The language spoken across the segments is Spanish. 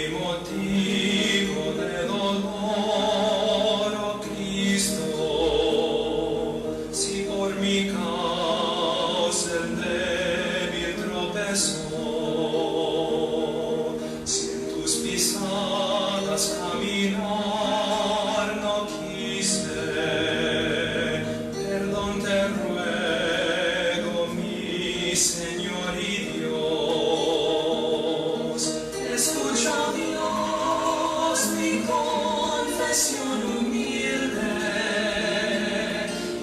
motivo de dolor, oh Cristo, si por mi causa el débil tropezó, si en tus pisadas caminar no quise, perdón te ruego, mi Señor y Dios. Escucha, Dios, mi confesión humilde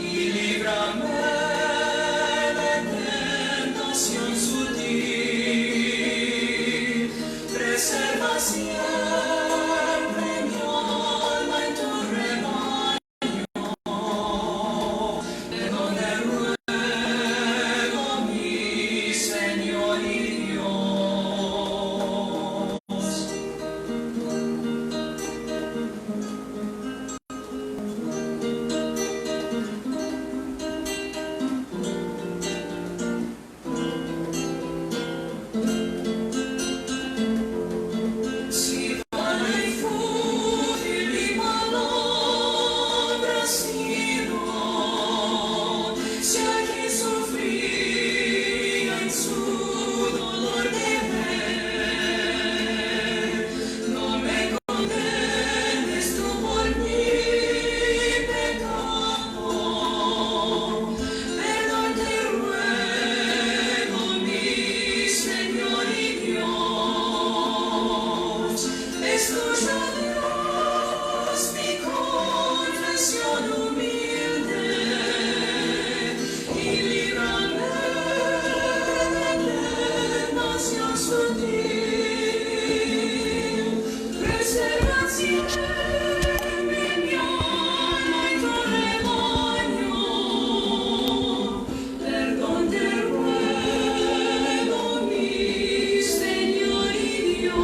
y líbrame de tentación sutil. Preserva siempre mi alma en tu rebaño, de donde ruego, mi Señor y Dios. Si vana y fútil mi palabra ha sido, si aquí sufría en su dolor de ver, no me condenes tú por mi pecado, perdón te ruego, mi Señor y Dios. Escucha, Dios, mi confesión humilde y líbrame de tentación sutil. Preserva siempre mi alma en tu rebaño, perdón te ruego, mi Señor y Dios.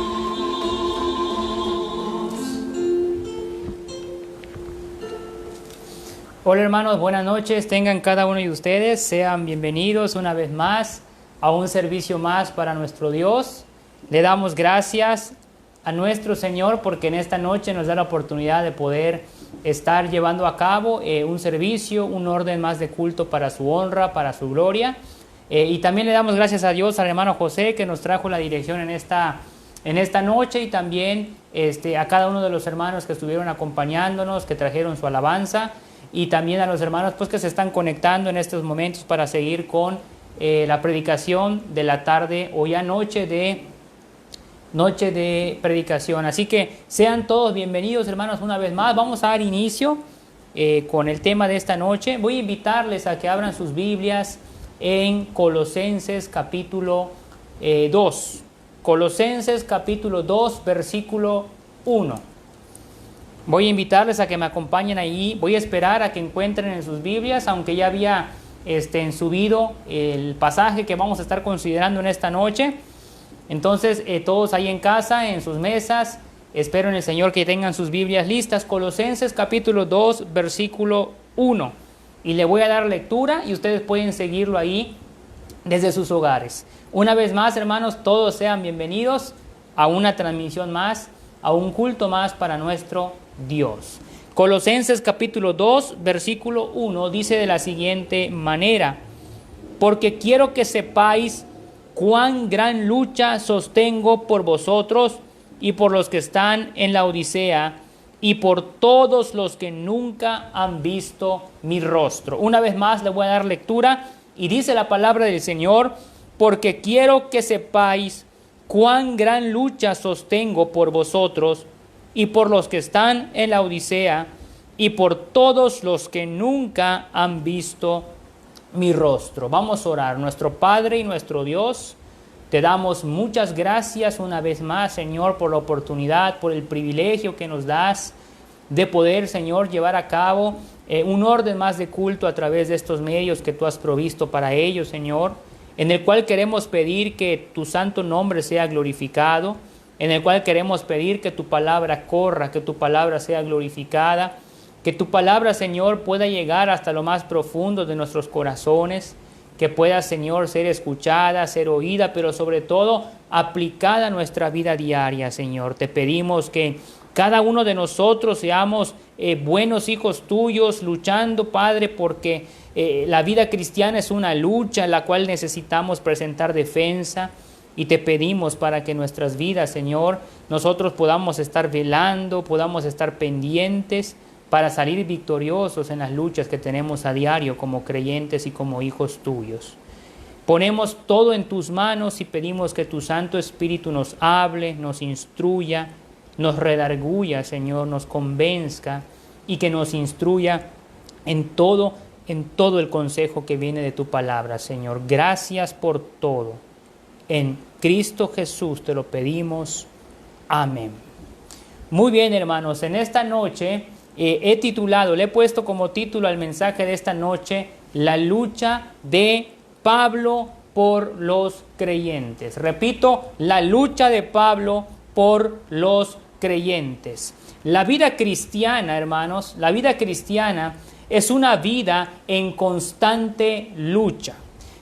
Hola hermanos, buenas noches, tengan cada uno de ustedes, sean bienvenidos una vez más a un servicio más para nuestro Dios. Le damos gracias a nuestro Señor porque en esta noche nos da la oportunidad de poder estar llevando a cabo un servicio, un orden más de culto para su honra, para su gloria. Y también le damos gracias a Dios, al hermano José, que nos trajo la dirección en esta noche, y también a cada uno de los hermanos que estuvieron acompañándonos, que trajeron su alabanza, y también a los hermanos pues, que se están conectando en estos momentos para seguir con la predicación de la tarde o ya noche de predicación. Así que sean todos bienvenidos, hermanos, una vez más. Vamos a dar inicio con el tema de esta noche. Voy a invitarles a que abran sus Biblias en Colosenses capítulo 2. Colosenses capítulo 2, versículo 1. Voy a invitarles a que me acompañen ahí. Voy a esperar a que encuentren en sus Biblias, aunque ya había subido el pasaje que vamos a estar considerando en esta noche. Entonces, todos ahí en casa, en sus mesas, espero en el Señor que tengan sus Biblias listas. Colosenses capítulo 2, versículo 1. Y le voy a dar lectura y ustedes pueden seguirlo ahí desde sus hogares. Una vez más, hermanos, todos sean bienvenidos a una transmisión más, a un culto más para nuestro Dios. Colosenses capítulo 2, versículo 1 dice de la siguiente manera: porque quiero que sepáis cuán gran lucha sostengo por vosotros y por los que están en la Odisea y por todos los que nunca han visto mi rostro. Una vez más le voy a dar lectura y dice la palabra del Señor: porque quiero que sepáis cuán gran lucha sostengo por vosotros y por los que están en la Odisea y por todos los que nunca han visto mi rostro. Vamos a orar. Nuestro Padre y nuestro Dios, te damos muchas gracias una vez más, Señor, por la oportunidad, por el privilegio que nos das de poder, Señor, llevar a cabo un orden más de culto a través de estos medios que tú has provisto para ellos, Señor, en el cual queremos pedir que tu santo nombre sea glorificado, en el cual queremos pedir que tu palabra corra, que tu palabra sea glorificada, que tu palabra, Señor, pueda llegar hasta lo más profundo de nuestros corazones, que pueda, Señor, ser escuchada, ser oída, pero sobre todo aplicada a nuestra vida diaria, Señor. Te pedimos que cada uno de nosotros seamos buenos hijos tuyos, luchando, Padre, porque la vida cristiana es una lucha en la cual necesitamos presentar defensa. Y te pedimos para que nuestras vidas, Señor, nosotros podamos estar velando, podamos estar pendientes para salir victoriosos en las luchas que tenemos a diario como creyentes y como hijos tuyos. Ponemos todo en tus manos y pedimos que tu Santo Espíritu nos hable, nos instruya, nos redarguya, Señor, nos convenzca y que nos instruya en todo el consejo que viene de tu palabra, Señor. Gracias por todo. En Cristo Jesús te lo pedimos. Amén. Muy bien, hermanos, en esta noche le he puesto como título al mensaje de esta noche, la lucha de Pablo por los creyentes. Repito, la lucha de Pablo por los creyentes. La vida cristiana, hermanos, la vida cristiana es una vida en constante lucha.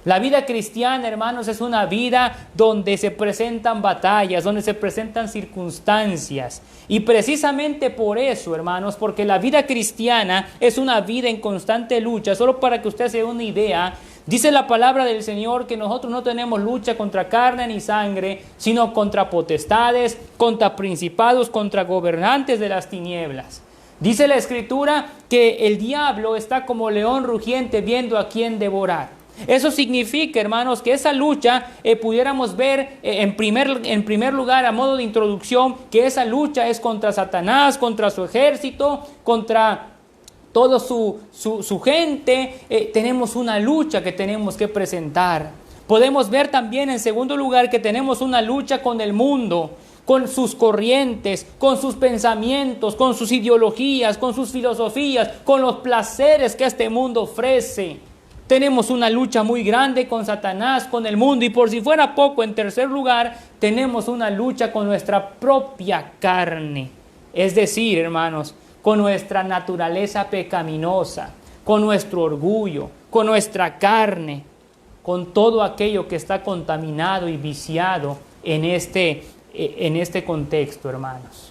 La vida cristiana, hermanos, es una vida donde se presentan batallas, donde se presentan circunstancias. Y precisamente por eso, hermanos, porque la vida cristiana es una vida en constante lucha, solo para que usted se dé una idea, dice la palabra del Señor que nosotros no tenemos lucha contra carne ni sangre, sino contra potestades, contra principados, contra gobernantes de las tinieblas. Dice la Escritura que el diablo está como león rugiente viendo a quién devorar. Eso significa, hermanos, que esa lucha pudiéramos ver en primer lugar, a modo de introducción, que esa lucha es contra Satanás, contra su ejército, contra toda su gente. Tenemos una lucha que tenemos que presentar. Podemos ver también, en segundo lugar, que tenemos una lucha con el mundo, con sus corrientes, con sus pensamientos, con sus ideologías, con sus filosofías, con los placeres que este mundo ofrece. Tenemos una lucha muy grande con Satanás, con el mundo, y por si fuera poco, en tercer lugar, tenemos una lucha con nuestra propia carne. Es decir, hermanos, con nuestra naturaleza pecaminosa, con nuestro orgullo, con nuestra carne, con todo aquello que está contaminado y viciado en este contexto, hermanos.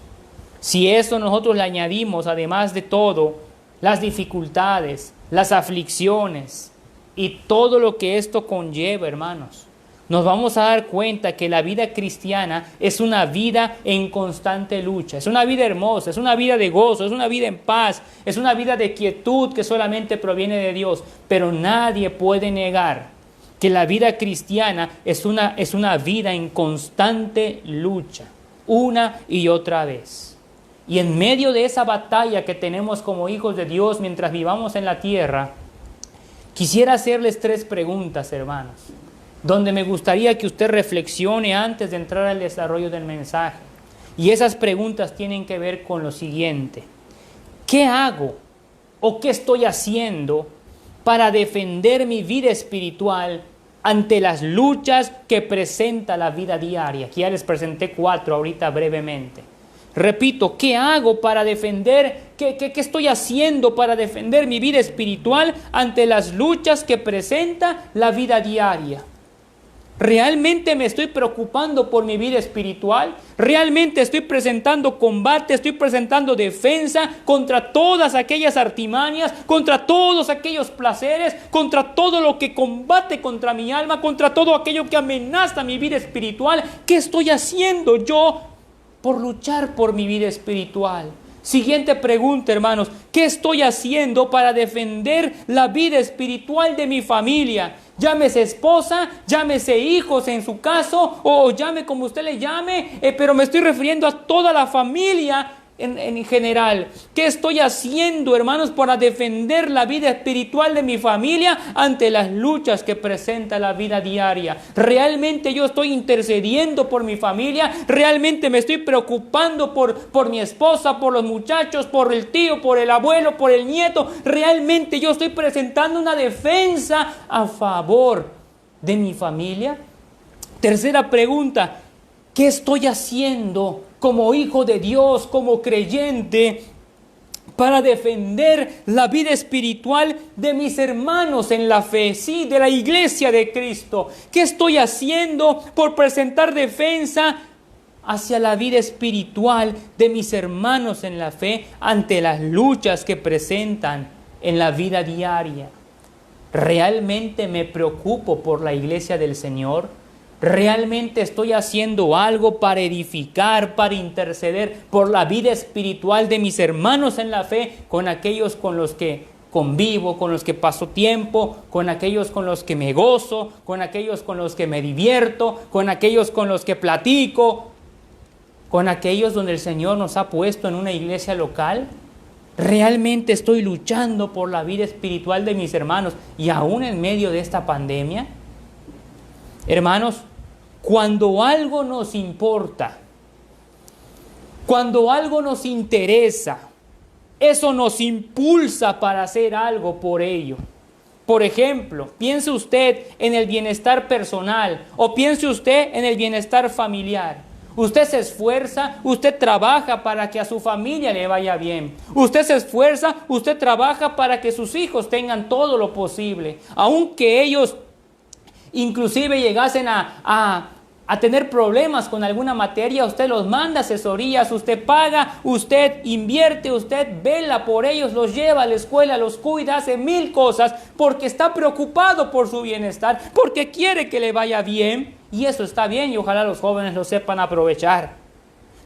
Si eso nosotros le añadimos, además de todo, las dificultades, las aflicciones, y todo lo que esto conlleva, hermanos, nos vamos a dar cuenta que la vida cristiana es una vida en constante lucha. Es una vida hermosa, es una vida de gozo, es una vida en paz, es una vida de quietud que solamente proviene de Dios. Pero nadie puede negar que la vida cristiana es una vida en constante lucha, una y otra vez. Y en medio de esa batalla que tenemos como hijos de Dios mientras vivamos en la tierra, quisiera hacerles 3 preguntas, hermanos, donde me gustaría que usted reflexione antes de entrar al desarrollo del mensaje. Y esas preguntas tienen que ver con lo siguiente: ¿qué hago o qué estoy haciendo para defender mi vida espiritual ante las luchas que presenta la vida diaria? Aquí ya les presenté 4 ahorita brevemente. Repito, ¿qué hago para defender? ¿Qué estoy haciendo para defender mi vida espiritual ante las luchas que presenta la vida diaria? ¿Realmente me estoy preocupando por mi vida espiritual? ¿Realmente estoy presentando combate, estoy presentando defensa contra todas aquellas artimañas, contra todos aquellos placeres, contra todo lo que combate contra mi alma, contra todo aquello que amenaza mi vida espiritual? ¿Qué estoy haciendo yo por luchar por mi vida espiritual? Siguiente pregunta, hermanos: ¿qué estoy haciendo para defender la vida espiritual de mi familia? Llámese esposa, llámese hijos en su caso, o llame como usted le llame, pero me estoy refiriendo a toda la familia en general. ¿Qué estoy haciendo, hermanos, para defender la vida espiritual de mi familia ante las luchas que presenta la vida diaria? ¿Realmente yo estoy intercediendo por mi familia? ¿Realmente me estoy preocupando por mi esposa, por los muchachos, por el tío, por el abuelo, por el nieto? ¿Realmente yo estoy presentando una defensa a favor de mi familia? Tercera pregunta: ¿qué estoy haciendo como hijo de Dios, como creyente, para defender la vida espiritual de mis hermanos en la fe, sí, de la iglesia de Cristo. ¿Qué estoy haciendo por presentar defensa hacia la vida espiritual de mis hermanos en la fe ante las luchas que presentan en la vida diaria? ¿Realmente me preocupo por la iglesia del Señor? ¿Realmente estoy haciendo algo para edificar, para interceder por la vida espiritual de mis hermanos en la fe, con aquellos con los que convivo, con los que paso tiempo, con aquellos con los que me gozo, con aquellos con los que me divierto, con aquellos con los que platico, con aquellos donde el Señor nos ha puesto en una iglesia local? ¿Realmente estoy luchando por la vida espiritual de mis hermanos y aún en medio de esta pandemia? Hermanos, cuando algo nos importa, cuando algo nos interesa, eso nos impulsa para hacer algo por ello. Por ejemplo, piense usted en el bienestar personal o piense usted en el bienestar familiar. Usted se esfuerza, usted trabaja para que a su familia le vaya bien. Usted se esfuerza, usted trabaja para que sus hijos tengan todo lo posible. Aunque ellos inclusive llegasen a tener problemas con alguna materia, usted los manda asesorías, usted paga, usted invierte, usted vela por ellos, los lleva a la escuela, los cuida, hace mil cosas porque está preocupado por su bienestar, porque quiere que le vaya bien. Y eso está bien y ojalá los jóvenes lo sepan aprovechar.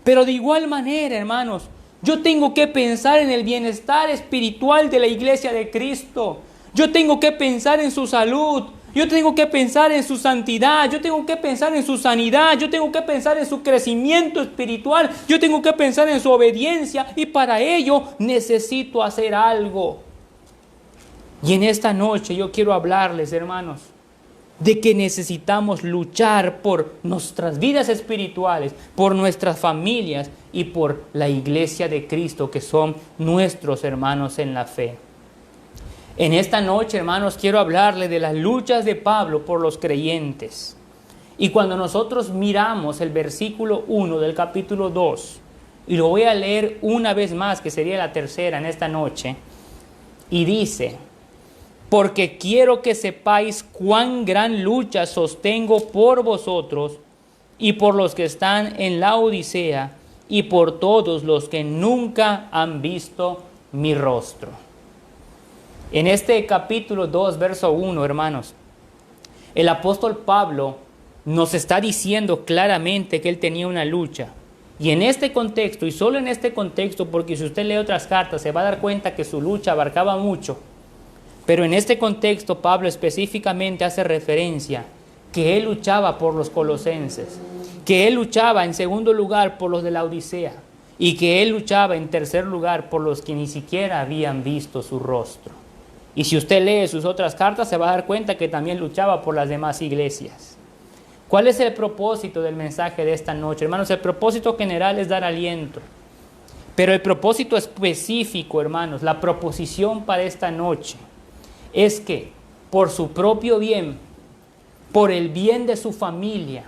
Pero de igual manera, hermanos, yo tengo que pensar en el bienestar espiritual de la iglesia de Cristo. Yo tengo que pensar en su salud. Yo tengo que pensar en su santidad, yo tengo que pensar en su sanidad, yo tengo que pensar en su crecimiento espiritual, yo tengo que pensar en su obediencia y para ello necesito hacer algo. Y en esta noche yo quiero hablarles, hermanos, de que necesitamos luchar por nuestras vidas espirituales, por nuestras familias y por la iglesia de Cristo que son nuestros hermanos en la fe. En esta noche, hermanos, quiero hablarle de las luchas de Pablo por los creyentes. Y cuando nosotros miramos el versículo 1 del capítulo 2, y lo voy a leer una vez más, que sería la tercera en esta noche, y dice: porque quiero que sepáis cuán gran lucha sostengo por vosotros y por los que están en la Odisea y por todos los que nunca han visto mi rostro. En este capítulo 2, verso 1, hermanos, el apóstol Pablo nos está diciendo claramente que él tenía una lucha. Y en este contexto, y solo en este contexto, porque si usted lee otras cartas se va a dar cuenta que su lucha abarcaba mucho. Pero en este contexto Pablo específicamente hace referencia que él luchaba por los colosenses, que él luchaba en segundo lugar por los de la Odisea y que él luchaba en tercer lugar por los que ni siquiera habían visto su rostro. Y si usted lee sus otras cartas se va a dar cuenta que también luchaba por las demás iglesias. ¿Cuál es el propósito del mensaje de esta noche? Hermanos, el propósito general es dar aliento. Pero el propósito específico, hermanos, la proposición para esta noche es que por su propio bien, por el bien de su familia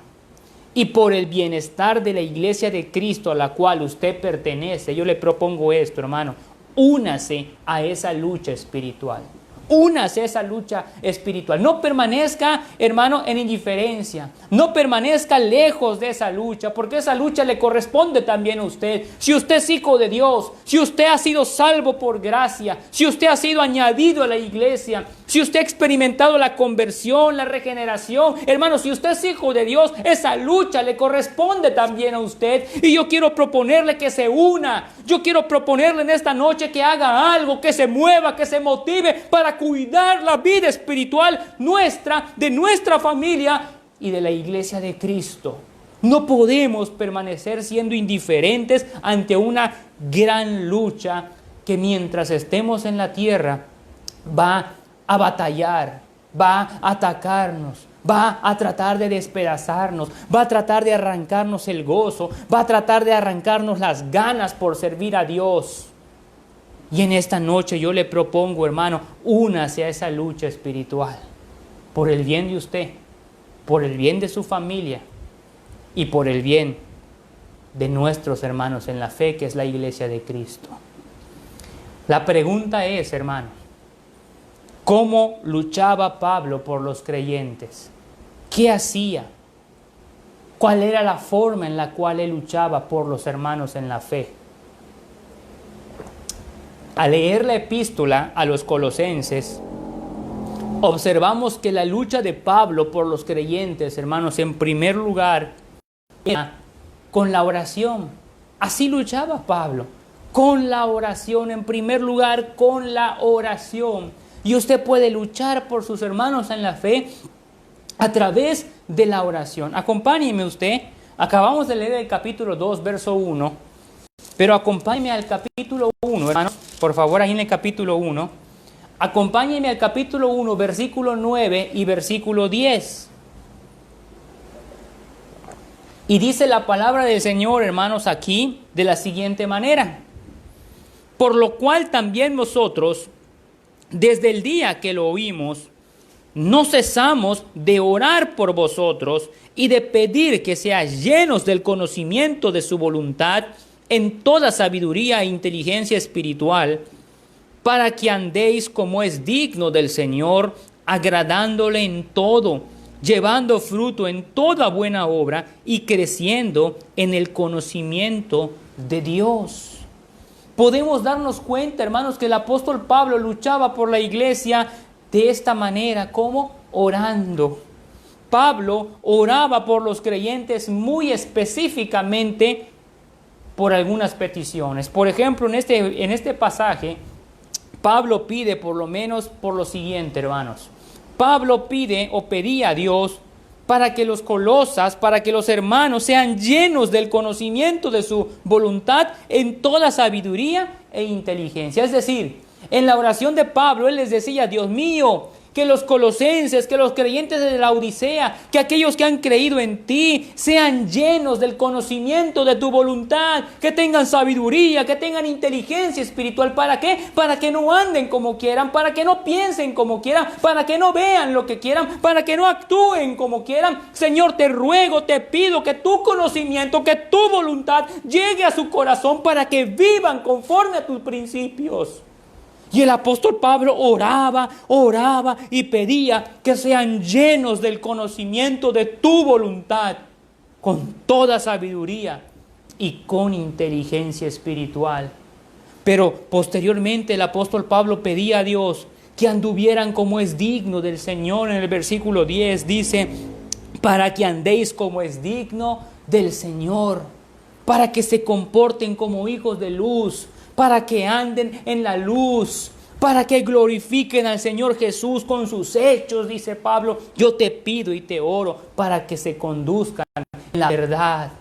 y por el bienestar de la iglesia de Cristo a la cual usted pertenece, yo le propongo esto, hermano: únase a esa lucha espiritual. Únase a esa lucha espiritual. No permanezca, hermano, en indiferencia. No permanezca lejos de esa lucha, porque esa lucha le corresponde también a usted. Si usted es hijo de Dios, si usted ha sido salvo por gracia, si usted ha sido añadido a la iglesia, si usted ha experimentado la conversión, la regeneración, hermano, si usted es hijo de Dios, esa lucha le corresponde también a usted. Y yo quiero proponerle que se una. Yo quiero proponerle en esta noche que haga algo, que se mueva, que se motive para cuidar la vida espiritual nuestra, de nuestra familia y de la iglesia de Cristo. No podemos permanecer siendo indiferentes ante una gran lucha que mientras estemos en la tierra va a batallar, va a atacarnos, va a tratar de despedazarnos, va a tratar de arrancarnos el gozo, va a tratar de arrancarnos las ganas por servir a Dios. Y en esta noche yo le propongo, hermano, únase a esa lucha espiritual por el bien de usted, por el bien de su familia y por el bien de nuestros hermanos en la fe, que es la iglesia de Cristo. La pregunta es, hermano, ¿cómo luchaba Pablo por los creyentes? ¿Qué hacía? ¿Cuál era la forma en la cual él luchaba por los hermanos en la fe? Al leer la epístola a los colosenses, observamos que la lucha de Pablo por los creyentes, hermanos, en primer lugar, era con la oración. Así luchaba Pablo, con la oración, en primer lugar, con la oración. Y usted puede luchar por sus hermanos en la fe a través de la oración. Acompáñeme usted. Acabamos de leer el capítulo 2, verso 1. Pero acompáñeme al capítulo 1, hermanos. Por favor, ahí en el capítulo 1. Acompáñeme al capítulo 1, versículo 9 y versículo 10. Y dice la palabra del Señor, hermanos, aquí de la siguiente manera. Por lo cual también nosotros, desde el día que lo oímos, no cesamos de orar por vosotros y de pedir que seáis llenos del conocimiento de su voluntad en toda sabiduría e inteligencia espiritual, para que andéis como es digno del Señor, agradándole en todo, llevando fruto en toda buena obra y creciendo en el conocimiento de Dios. Podemos darnos cuenta, hermanos, que el apóstol Pablo luchaba por la iglesia de esta manera, ¿cómo? Orando. Pablo oraba por los creyentes muy específicamente por algunas peticiones. Por ejemplo, en este pasaje, Pablo pide por lo menos por lo siguiente, hermanos. Pablo pide o pedía a Dios para que los colosas, para que los hermanos sean llenos del conocimiento de su voluntad en toda sabiduría e inteligencia. Es decir, en la oración de Pablo, él les decía: Dios mío, que los colosenses, que los creyentes de la Odisea, que aquellos que han creído en ti, sean llenos del conocimiento de tu voluntad, que tengan sabiduría, que tengan inteligencia espiritual. ¿Para qué? Para que no anden como quieran, para que no piensen como quieran, para que no vean lo que quieran, para que no actúen como quieran. Señor, te ruego, te pido que tu conocimiento, que tu voluntad llegue a su corazón para que vivan conforme a tus principios. Y el apóstol Pablo oraba y pedía que sean llenos del conocimiento de tu voluntad, con toda sabiduría y con inteligencia espiritual. Pero posteriormente el apóstol Pablo pedía a Dios que anduvieran como es digno del Señor. En el versículo 10 dice: para que andéis como es digno del Señor, para que se comporten como hijos de luz, para que anden en la luz, para que glorifiquen al Señor Jesús con sus hechos, dice Pablo. Yo te pido y te oro para que se conduzcan en la verdad.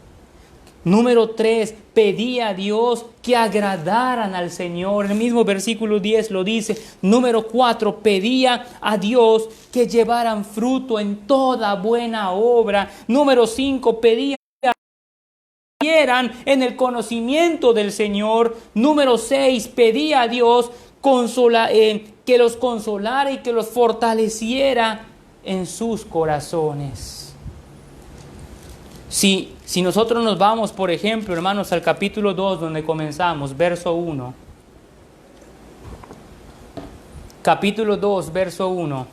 Número 3, pedía a Dios que agradaran al Señor. En el mismo versículo 10 lo dice. Número 4, pedía a Dios que llevaran fruto en toda buena obra. Número 5, pedía en el conocimiento del Señor. Número 6, pedía a Dios que los consolara y que los fortaleciera en sus corazones. Si nosotros nos vamos, por ejemplo, hermanos, al capítulo 2, donde comenzamos, verso 1. Capítulo 2, verso 1.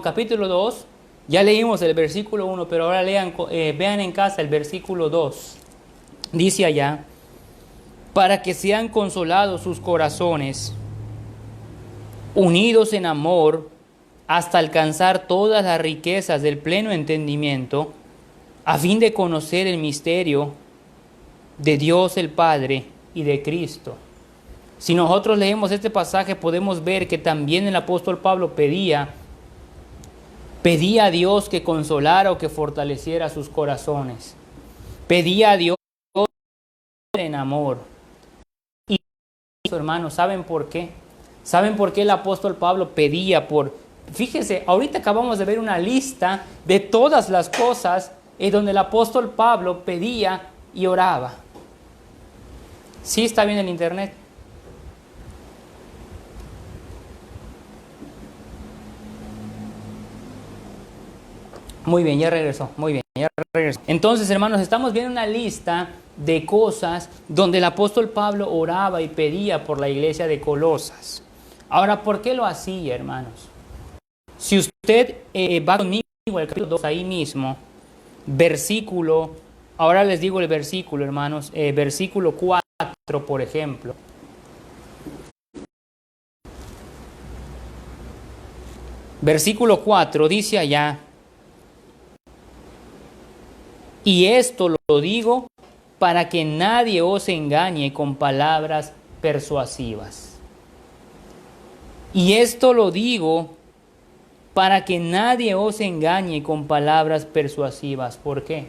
Capítulo 2. Ya leímos el versículo 1, pero ahora vean en casa el versículo 2. Dice allá: para que sean consolados sus corazones, unidos en amor, hasta alcanzar todas las riquezas del pleno entendimiento, a fin de conocer el misterio de Dios el Padre y de Cristo. Si nosotros leemos este pasaje, podemos ver que también el apóstol Pablo pedía a Dios que consolara o que fortaleciera sus corazones. Pedía a Dios en amor. Y hermanos, ¿saben por qué? ¿Saben por qué el apóstol Pablo pedía por? Fíjense, ahorita acabamos de ver una lista de todas las cosas donde el apóstol Pablo pedía y oraba. ¿Sí está bien el internet? Muy bien, ya regresó. Muy bien, ya regresó. Entonces, hermanos, estamos viendo una lista de cosas donde el apóstol Pablo oraba y pedía por la iglesia de Colosas. Ahora, ¿por qué lo hacía, hermanos? Si usted va conmigo al capítulo 2 ahí mismo, versículo, ahora les digo el versículo, hermanos, versículo 4, por ejemplo. Versículo 4 dice allá: y esto lo digo para que nadie os engañe con palabras persuasivas. Y esto lo digo para que nadie os engañe con palabras persuasivas. ¿Por qué?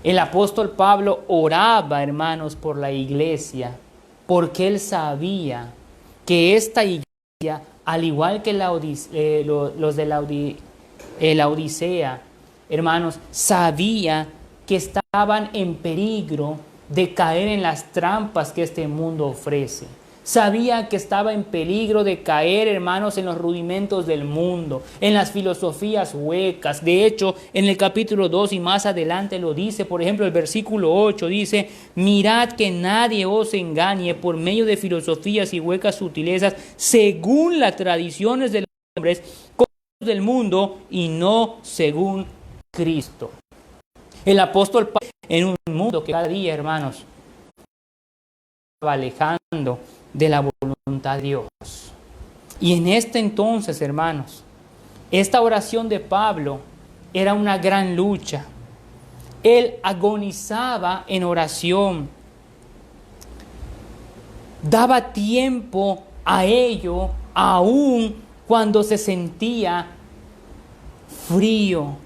El apóstol Pablo oraba, hermanos, por la iglesia, porque él sabía que esta iglesia, al igual que los de la Odisea, hermanos, sabía que estaban en peligro de caer en las trampas que este mundo ofrece. Sabía que estaba en peligro de caer, hermanos, en los rudimentos del mundo, en las filosofías huecas. De hecho, en el capítulo 2 y más adelante lo dice, por ejemplo, el versículo 8 dice: mirad que nadie os engañe por medio de filosofías y huecas sutilezas, según las tradiciones de los hombres, cosas del mundo y no según Cristo. El apóstol Pablo, en un mundo que cada día, hermanos, estaba alejando de la voluntad de Dios. Y en este entonces, hermanos, esta oración de Pablo era una gran lucha. Él agonizaba en oración. Daba tiempo a ello, aun cuando se sentía frío,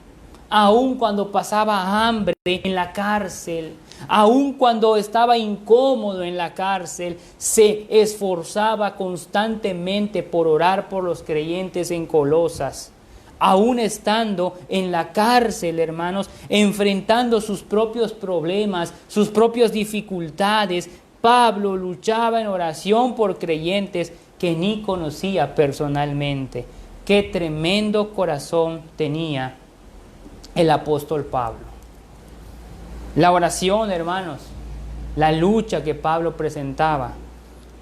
aun cuando pasaba hambre en la cárcel, aun cuando estaba incómodo en la cárcel, se esforzaba constantemente por orar por los creyentes en Colosas. Aún estando en la cárcel, hermanos, enfrentando sus propios problemas, sus propias dificultades, Pablo luchaba en oración por creyentes que ni conocía personalmente. Qué tremendo corazón tenía el apóstol Pablo. La oración, hermanos, la lucha que Pablo presentaba,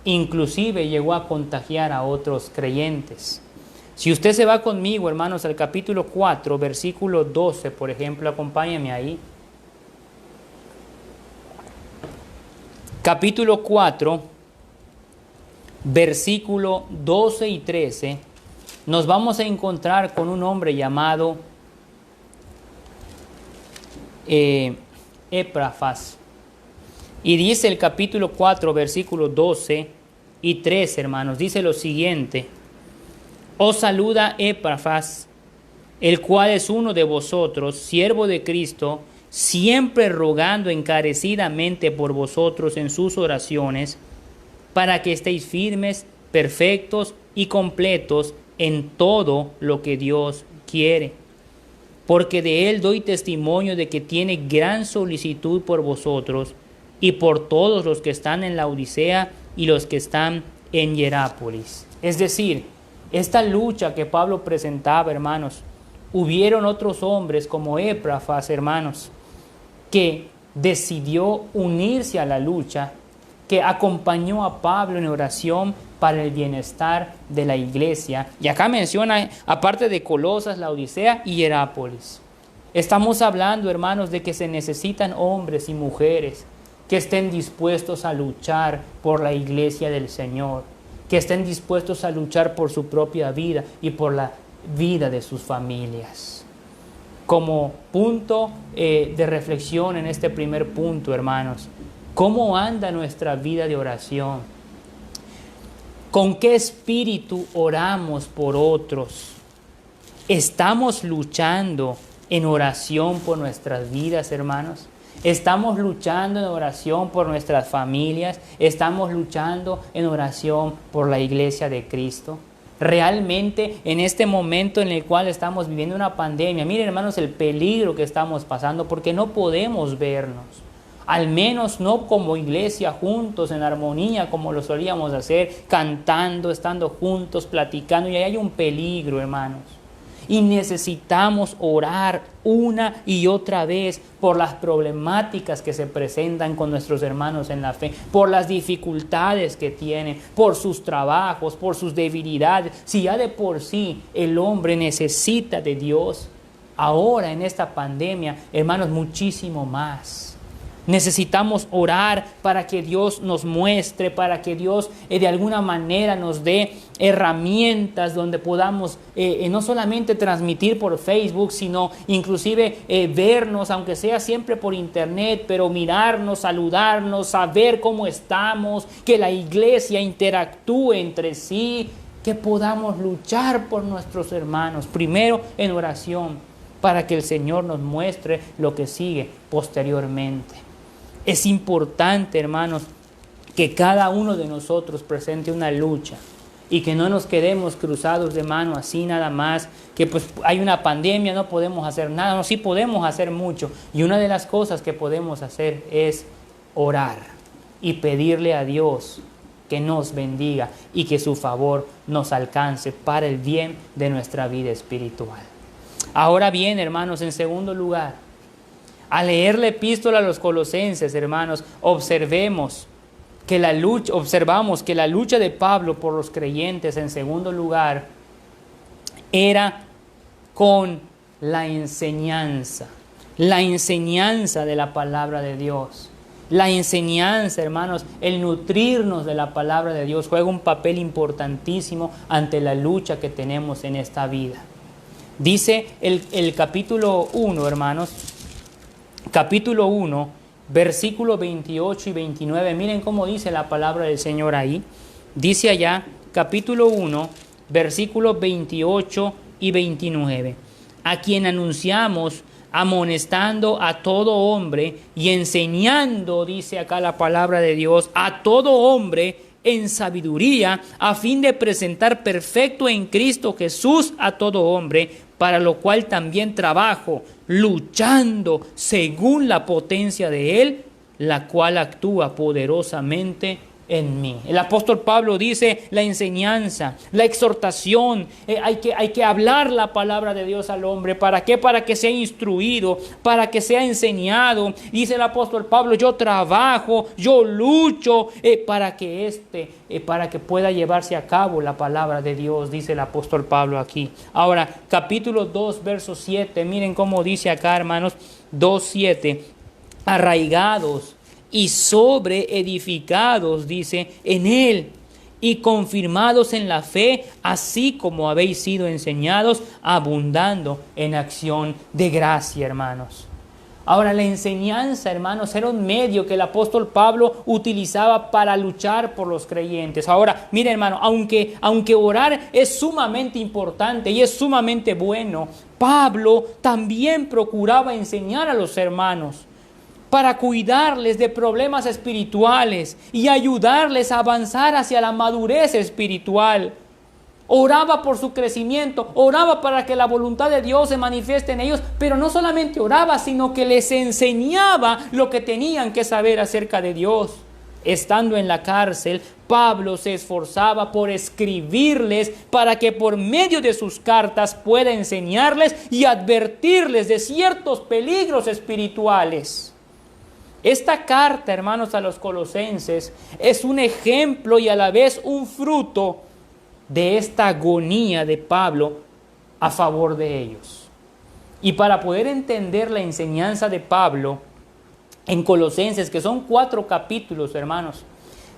inclusive llegó a contagiar a otros creyentes. Si usted se va conmigo, hermanos, al capítulo 4, versículo 12, por ejemplo, acompáñame ahí. Capítulo 4, versículo 12 y 13, nos vamos a encontrar con un hombre llamado Epafras. Y dice el capítulo 4, versículos 12 y 13, hermanos, dice lo siguiente: os saluda Epafras, el cual es uno de vosotros, siervo de Cristo, siempre rogando encarecidamente por vosotros en sus oraciones, para que estéis firmes, perfectos y completos en todo lo que Dios quiere. Porque de él doy testimonio de que tiene gran solicitud por vosotros y por todos los que están en la Odisea y los que están en Hierápolis. Es decir, esta lucha que Pablo presentaba, hermanos, hubieron otros hombres como Epafras, hermanos, que decidió unirse a la lucha, que acompañó a Pablo en oración para el bienestar de la iglesia. Y acá menciona, aparte de Colosas, la Odisea y Hierápolis. Estamos hablando, hermanos, de que se necesitan hombres y mujeres que estén dispuestos a luchar por la iglesia del Señor, que estén dispuestos a luchar por su propia vida y por la vida de sus familias. Como punto de reflexión en este primer punto, hermanos, ¿cómo anda nuestra vida de oración? ¿Con qué espíritu oramos por otros? ¿Estamos luchando en oración por nuestras vidas, hermanos? ¿Estamos luchando en oración por nuestras familias? ¿Estamos luchando en oración por la iglesia de Cristo? Realmente en este momento en el cual estamos viviendo una pandemia, miren, hermanos, el peligro que estamos pasando, porque no podemos vernos, al menos no como iglesia juntos en armonía como lo solíamos hacer, cantando, estando juntos, platicando, y ahí hay un peligro, hermanos. Y necesitamos orar una y otra vez por las problemáticas que se presentan con nuestros hermanos en la fe, por las dificultades que tienen, por sus trabajos, por sus debilidades. Si ya de por sí el hombre necesita de Dios, ahora en esta pandemia, hermanos, muchísimo más. Necesitamos orar para que Dios nos muestre, para que Dios de alguna manera nos dé herramientas donde podamos no solamente transmitir por Facebook, sino inclusive vernos, aunque sea siempre por internet, pero mirarnos, saludarnos, saber cómo estamos, que la iglesia interactúe entre sí, que podamos luchar por nuestros hermanos, primero en oración, para que el Señor nos muestre lo que sigue posteriormente. Es importante, hermanos, que cada uno de nosotros presente una lucha y que no nos quedemos cruzados de mano así nada más, que pues hay una pandemia, no podemos hacer nada. No, sí podemos hacer mucho, y una de las cosas que podemos hacer es orar y pedirle a Dios que nos bendiga y que su favor nos alcance para el bien de nuestra vida espiritual. Ahora bien, hermanos, en segundo lugar, al leer la epístola a los Colosenses, hermanos, observamos que la lucha de Pablo por los creyentes, en segundo lugar, era con la enseñanza de la palabra de Dios. La enseñanza, hermanos, el nutrirnos de la palabra de Dios juega un papel importantísimo ante la lucha que tenemos en esta vida. Dice el capítulo 1, hermanos, capítulo 1, versículos 28 y 29. Miren cómo dice la palabra del Señor ahí. Dice allá, capítulo 1, versículos 28 y 29. A quien anunciamos, amonestando a todo hombre y enseñando, dice acá la palabra de Dios, a todo hombre en sabiduría, a fin de presentar perfecto en Cristo Jesús a todo hombre, para lo cual también trabajo, luchando según la potencia de Él, la cual actúa poderosamente en mí. El apóstol Pablo dice la enseñanza, la exhortación, hay que hablar la palabra de Dios al hombre. ¿Para qué? Para que sea instruido, para que sea enseñado. Dice el apóstol Pablo, yo trabajo, yo lucho para que pueda llevarse a cabo la palabra de Dios, dice el apóstol Pablo aquí. Ahora, capítulo 2, verso 7, miren cómo dice acá, hermanos, 2:7, arraigados y sobreedificados, dice, en Él, y confirmados en la fe, así como habéis sido enseñados, abundando en acción de gracia, hermanos. Ahora, la enseñanza, hermanos, era un medio que el apóstol Pablo utilizaba para luchar por los creyentes. Ahora, mire, hermano, aunque orar es sumamente importante y es sumamente bueno, Pablo también procuraba enseñar a los hermanos para cuidarles de problemas espirituales y ayudarles a avanzar hacia la madurez espiritual. Oraba por su crecimiento, oraba para que la voluntad de Dios se manifieste en ellos, pero no solamente oraba, sino que les enseñaba lo que tenían que saber acerca de Dios. Estando en la cárcel, Pablo se esforzaba por escribirles para que por medio de sus cartas pueda enseñarles y advertirles de ciertos peligros espirituales. Esta carta, hermanos, a los Colosenses es un ejemplo y a la vez un fruto de esta agonía de Pablo a favor de ellos. Y para poder entender la enseñanza de Pablo en Colosenses, que son 4 capítulos, hermanos,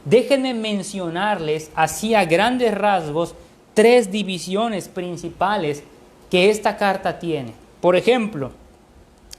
déjenme mencionarles así a grandes rasgos 3 divisiones principales que esta carta tiene. Por ejemplo,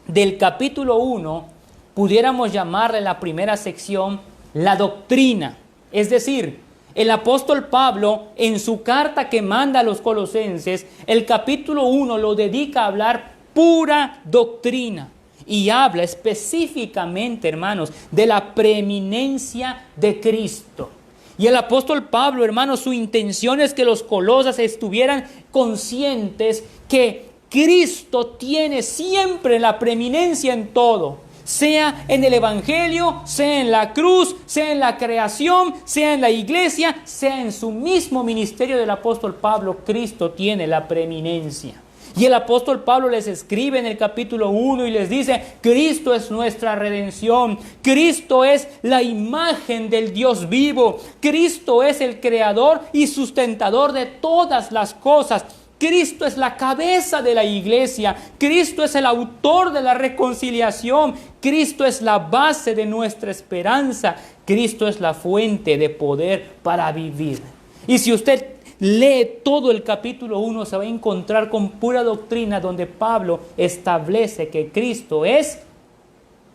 del capítulo 1 pudiéramos llamarle la primera sección la doctrina. Es decir, el apóstol Pablo en su carta que manda a los Colosenses, el capítulo 1 lo dedica a hablar pura doctrina. Y habla específicamente, hermanos, de la preeminencia de Cristo. Y el apóstol Pablo, hermanos, su intención es que los colosas estuvieran conscientes que Cristo tiene siempre la preeminencia en todo. Sea en el Evangelio, sea en la cruz, sea en la creación, sea en la iglesia, sea en su mismo ministerio del apóstol Pablo, Cristo tiene la preeminencia. Y el apóstol Pablo les escribe en el capítulo 1 y les dice: Cristo es nuestra redención. Cristo es la imagen del Dios vivo. Cristo es el creador y sustentador de todas las cosas. Cristo es la cabeza de la iglesia. Cristo es el autor de la reconciliación. Cristo es la base de nuestra esperanza. Cristo es la fuente de poder para vivir. Y si usted lee todo el capítulo 1, se va a encontrar con pura doctrina donde Pablo establece que Cristo es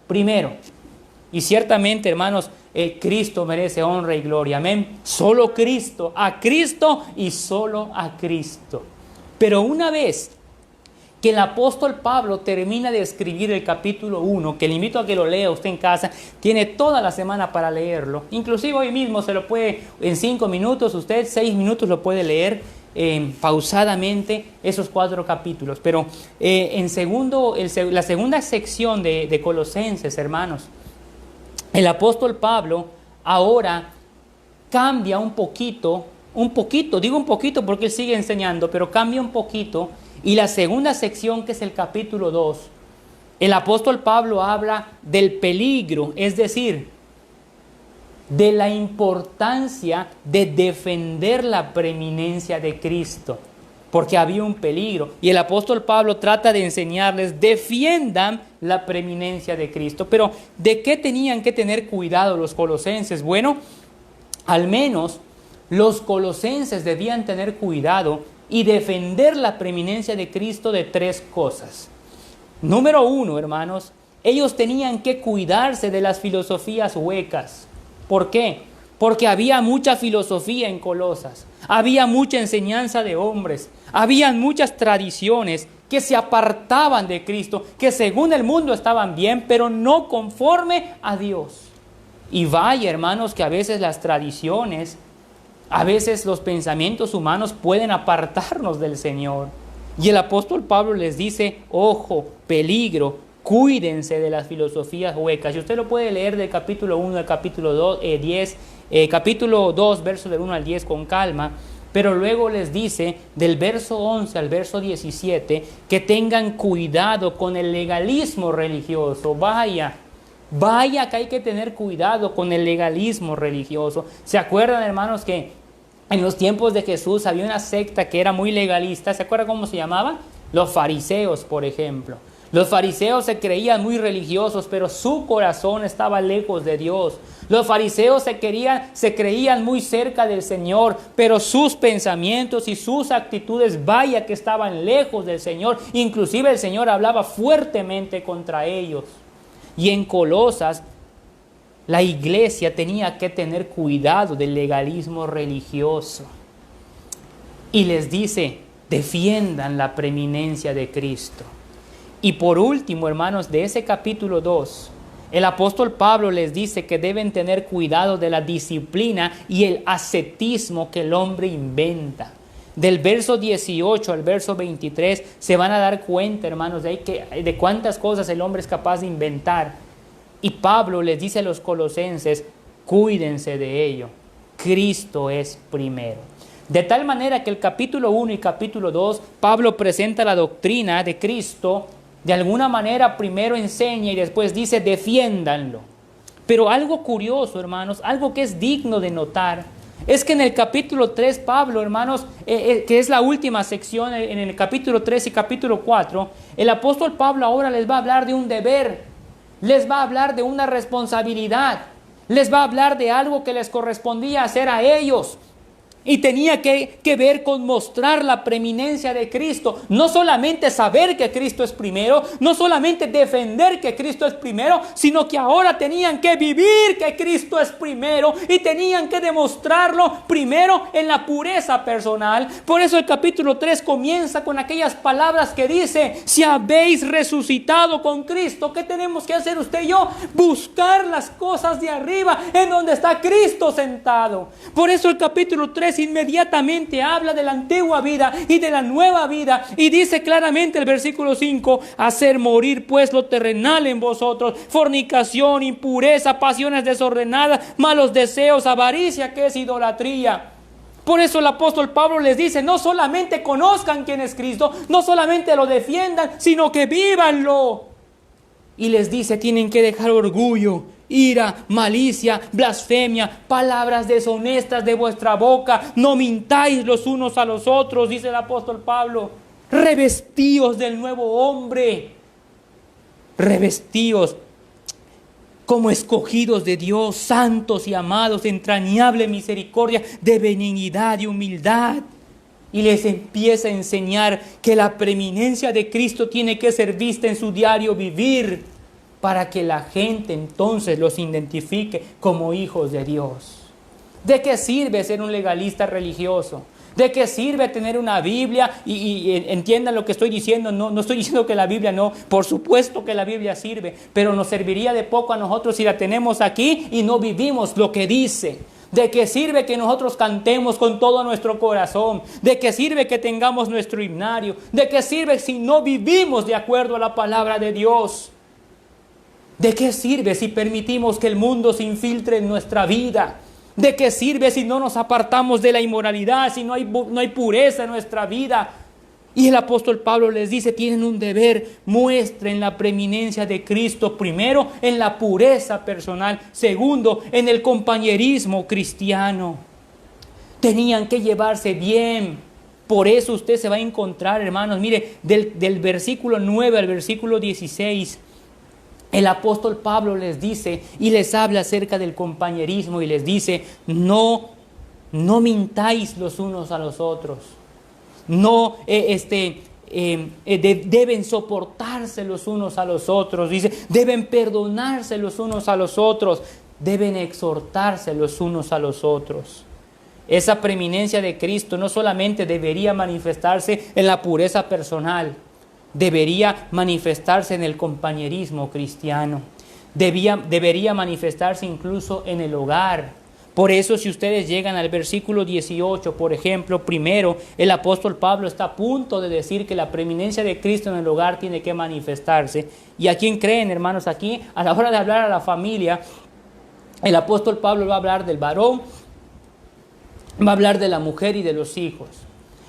primero. Y ciertamente, hermanos, Cristo merece honra y gloria. Amén. Solo Cristo, a Cristo y solo a Cristo. Pero una vez que el apóstol Pablo termina de escribir el capítulo 1, que le invito a que lo lea usted en casa, tiene toda la semana para leerlo, inclusive hoy mismo se lo puede, en 5 minutos, usted 6 minutos lo puede leer pausadamente, esos 4 capítulos. Pero la segunda sección de Colosenses, hermanos, el apóstol Pablo ahora cambia un poquito, digo un poquito porque él sigue enseñando, pero cambia un poquito. Y la segunda sección, que es el capítulo 2, el apóstol Pablo habla del peligro, es decir, de la importancia de defender la preeminencia de Cristo, porque había un peligro. Y el apóstol Pablo trata de enseñarles: defiendan la preeminencia de Cristo. Pero ¿de qué tenían que tener cuidado los colosenses? Bueno, al menos los colosenses debían tener cuidado y defender la preeminencia de Cristo de 3 cosas. Número 1, hermanos, ellos tenían que cuidarse de las filosofías huecas. ¿Por qué? Porque había mucha filosofía en Colosas, había mucha enseñanza de hombres, había muchas tradiciones que se apartaban de Cristo, que según el mundo estaban bien, pero no conforme a Dios. Y vaya, hermanos, que a veces las tradiciones, a veces los pensamientos humanos pueden apartarnos del Señor. Y el apóstol Pablo les dice: ojo, peligro, cuídense de las filosofías huecas. Y usted lo puede leer del capítulo 1 al capítulo 2, capítulo 2, versos del 1 al 10 con calma. Pero luego les dice del verso 11 al verso 17 que tengan cuidado con el legalismo religioso. Vaya que hay que tener cuidado con el legalismo religioso. ¿Se acuerdan, hermanos, que en los tiempos de Jesús había una secta que era muy legalista? ¿Se acuerdan cómo se llamaba? Los fariseos, por ejemplo. Los fariseos se creían muy religiosos, pero su corazón estaba lejos de Dios. Los fariseos se creían muy cerca del Señor, pero sus pensamientos y sus actitudes, vaya que estaban lejos del Señor. Inclusive el Señor hablaba fuertemente contra ellos. Y en Colosas, la iglesia tenía que tener cuidado del legalismo religioso. Y les dice: defiendan la preeminencia de Cristo. Y por último, hermanos, de ese capítulo 2, el apóstol Pablo les dice que deben tener cuidado de la disciplina y el ascetismo que el hombre inventa. Del verso 18 al verso 23 se van a dar cuenta, hermanos, de cuántas cosas el hombre es capaz de inventar. Y Pablo les dice a los colosenses: cuídense de ello. Cristo es primero. De tal manera que el capítulo 1 y capítulo 2, Pablo presenta la doctrina de Cristo. De alguna manera primero enseña y después dice: defiéndanlo. Pero algo curioso, hermanos, algo que es digno de notar, es que en el capítulo 3, Pablo, hermanos, que es la última sección, en el capítulo 3 y capítulo 4, el apóstol Pablo ahora les va a hablar de un deber, les va a hablar de una responsabilidad, les va a hablar de algo que les correspondía hacer a ellos. Y tenía que ver con mostrar la preeminencia de Cristo. No solamente saber que Cristo es primero, no solamente defender que Cristo es primero, sino que ahora tenían que vivir que Cristo es primero y tenían que demostrarlo primero en la pureza personal. Por eso el capítulo 3 comienza con aquellas palabras que dice: si habéis resucitado con Cristo, ¿qué tenemos que hacer usted y yo? Buscar las cosas de arriba, en donde está Cristo sentado. Por eso el capítulo 3 inmediatamente habla de la antigua vida y de la nueva vida, y dice claramente el versículo 5: hacer morir pues lo terrenal en vosotros, fornicación, impureza, pasiones desordenadas, malos deseos, avaricia, que es idolatría. Por eso el apóstol Pablo les dice, no solamente conozcan quién es Cristo, no solamente lo defiendan, sino que vívanlo. Y les dice, tienen que dejar orgullo, ira, malicia, blasfemia, palabras deshonestas de vuestra boca. No mintáis los unos a los otros, dice el apóstol Pablo. Revestíos del nuevo hombre. Revestíos como escogidos de Dios, santos y amados, de entrañable misericordia, de benignidad y humildad. Y les empieza a enseñar que la preeminencia de Cristo tiene que ser vista en su diario vivir, para que la gente entonces los identifique como hijos de Dios. ¿De qué sirve ser un legalista religioso? ¿De qué sirve tener una Biblia? Y entiendan lo que estoy diciendo, no estoy diciendo que la Biblia no, por supuesto que la Biblia sirve, pero nos serviría de poco a nosotros si la tenemos aquí y no vivimos lo que dice. ¿De qué sirve que nosotros cantemos con todo nuestro corazón? ¿De qué sirve que tengamos nuestro himnario? ¿De qué sirve si no vivimos de acuerdo a la palabra de Dios? ¿De qué sirve si permitimos que el mundo se infiltre en nuestra vida? ¿De qué sirve si no nos apartamos de la inmoralidad, si no hay pureza en nuestra vida? Y el apóstol Pablo les dice, tienen un deber, muestren la preeminencia de Cristo, primero en la pureza personal, segundo en el compañerismo cristiano. Tenían que llevarse bien. Por eso usted se va a encontrar, hermanos, mire, del versículo 9 al versículo 16, el apóstol Pablo les dice y les habla acerca del compañerismo y les dice, no mintáis los unos a los otros. Deben soportarse los unos a los otros. Dice, deben perdonarse los unos a los otros. Deben exhortarse los unos a los otros. Esa preeminencia de Cristo no solamente debería manifestarse en la pureza personal, debería manifestarse en el compañerismo cristiano. Debería manifestarse incluso en el hogar. Por eso, si ustedes llegan al versículo 18, por ejemplo, primero, el apóstol Pablo está a punto de decir que la preeminencia de Cristo en el hogar tiene que manifestarse. ¿Y a quién creen, hermanos? Aquí, a la hora de hablar a la familia, el apóstol Pablo va a hablar del varón, va a hablar de la mujer y de los hijos.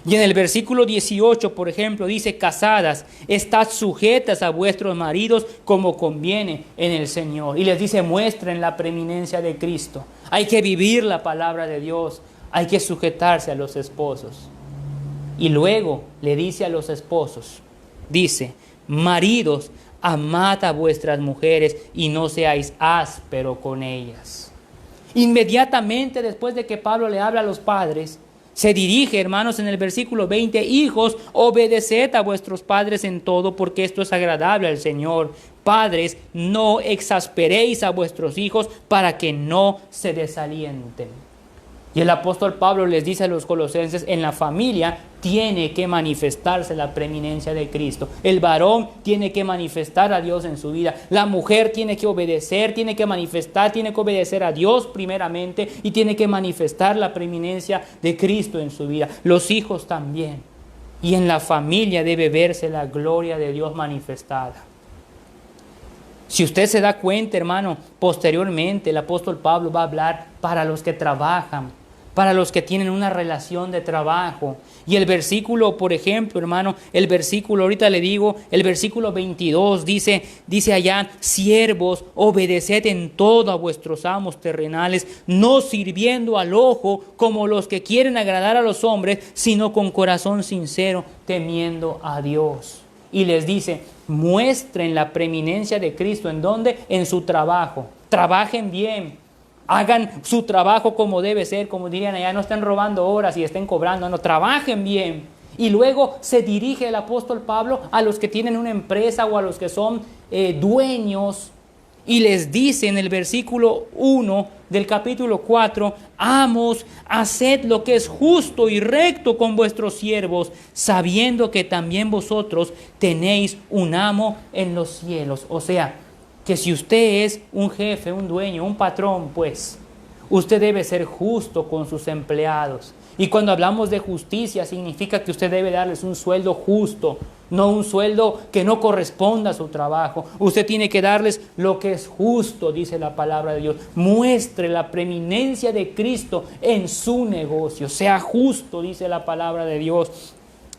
Y en el versículo 18, por ejemplo, dice, casadas, estad sujetas a vuestros maridos como conviene en el Señor. Y les dice, muestren la preeminencia de Cristo. Hay que vivir la palabra de Dios. Hay que sujetarse a los esposos. Y luego le dice a los esposos, dice, maridos, amad a vuestras mujeres y no seáis áspero con ellas. Inmediatamente después de que Pablo le habla a los padres, se dirige, hermanos, en el versículo 20, hijos, obedeced a vuestros padres en todo, porque esto es agradable al Señor. Padres, no exasperéis a vuestros hijos para que no se desalienten. Y el apóstol Pablo les dice a los colosenses, en la familia tiene que manifestarse la preeminencia de Cristo. El varón tiene que manifestar a Dios en su vida. La mujer tiene que obedecer, tiene que manifestar, tiene que obedecer a Dios primeramente y tiene que manifestar la preeminencia de Cristo en su vida. Los hijos también. Y en la familia debe verse la gloria de Dios manifestada. Si usted se da cuenta, hermano, posteriormente el apóstol Pablo va a hablar para los que trabajan, para los que tienen una relación de trabajo. Y el versículo, por ejemplo, hermano, el versículo 22 dice allá, siervos, obedeced en todo a vuestros amos terrenales, no sirviendo al ojo como los que quieren agradar a los hombres, sino con corazón sincero, temiendo a Dios. Y les dice, muestren la preeminencia de Cristo. ¿En dónde? En su trabajo. Trabajen bien. Hagan su trabajo como debe ser, como dirían allá, no estén robando horas y estén cobrando, no, trabajen bien. Y luego se dirige el apóstol Pablo a los que tienen una empresa o a los que son dueños y les dice en el versículo 1 del capítulo 4, amos, haced lo que es justo y recto con vuestros siervos, sabiendo que también vosotros tenéis un amo en los cielos. O sea, que si usted es un jefe, un dueño, un patrón, pues, usted debe ser justo con sus empleados. Y cuando hablamos de justicia, significa que usted debe darles un sueldo justo, no un sueldo que no corresponda a su trabajo. Usted tiene que darles lo que es justo, dice la palabra de Dios. Muestre la preeminencia de Cristo en su negocio. Sea justo, dice la palabra de Dios.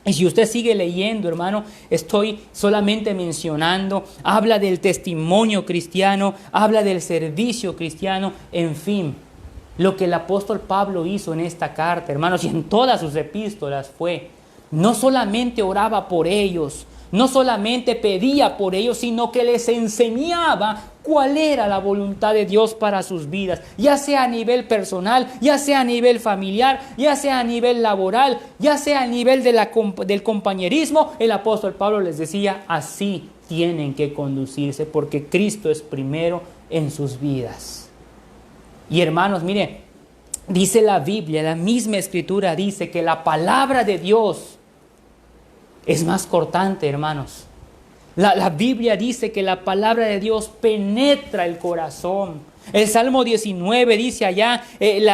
Y si usted sigue leyendo, hermano, estoy solamente mencionando, habla del testimonio cristiano, habla del servicio cristiano, en fin. Lo que el apóstol Pablo hizo en esta carta, hermanos, y en todas sus epístolas fue, no solamente oraba por ellos, no solamente pedía por ellos, sino que les enseñaba cuál era la voluntad de Dios para sus vidas, ya sea a nivel personal, ya sea a nivel familiar, ya sea a nivel laboral, ya sea a nivel del compañerismo. El apóstol Pablo les decía, así tienen que conducirse, porque Cristo es primero en sus vidas. Y hermanos, mire, dice la Biblia, la misma Escritura dice que la palabra de Dios es más cortante, hermanos. La Biblia dice que la palabra de Dios penetra el corazón. El Salmo 19 dice allá, el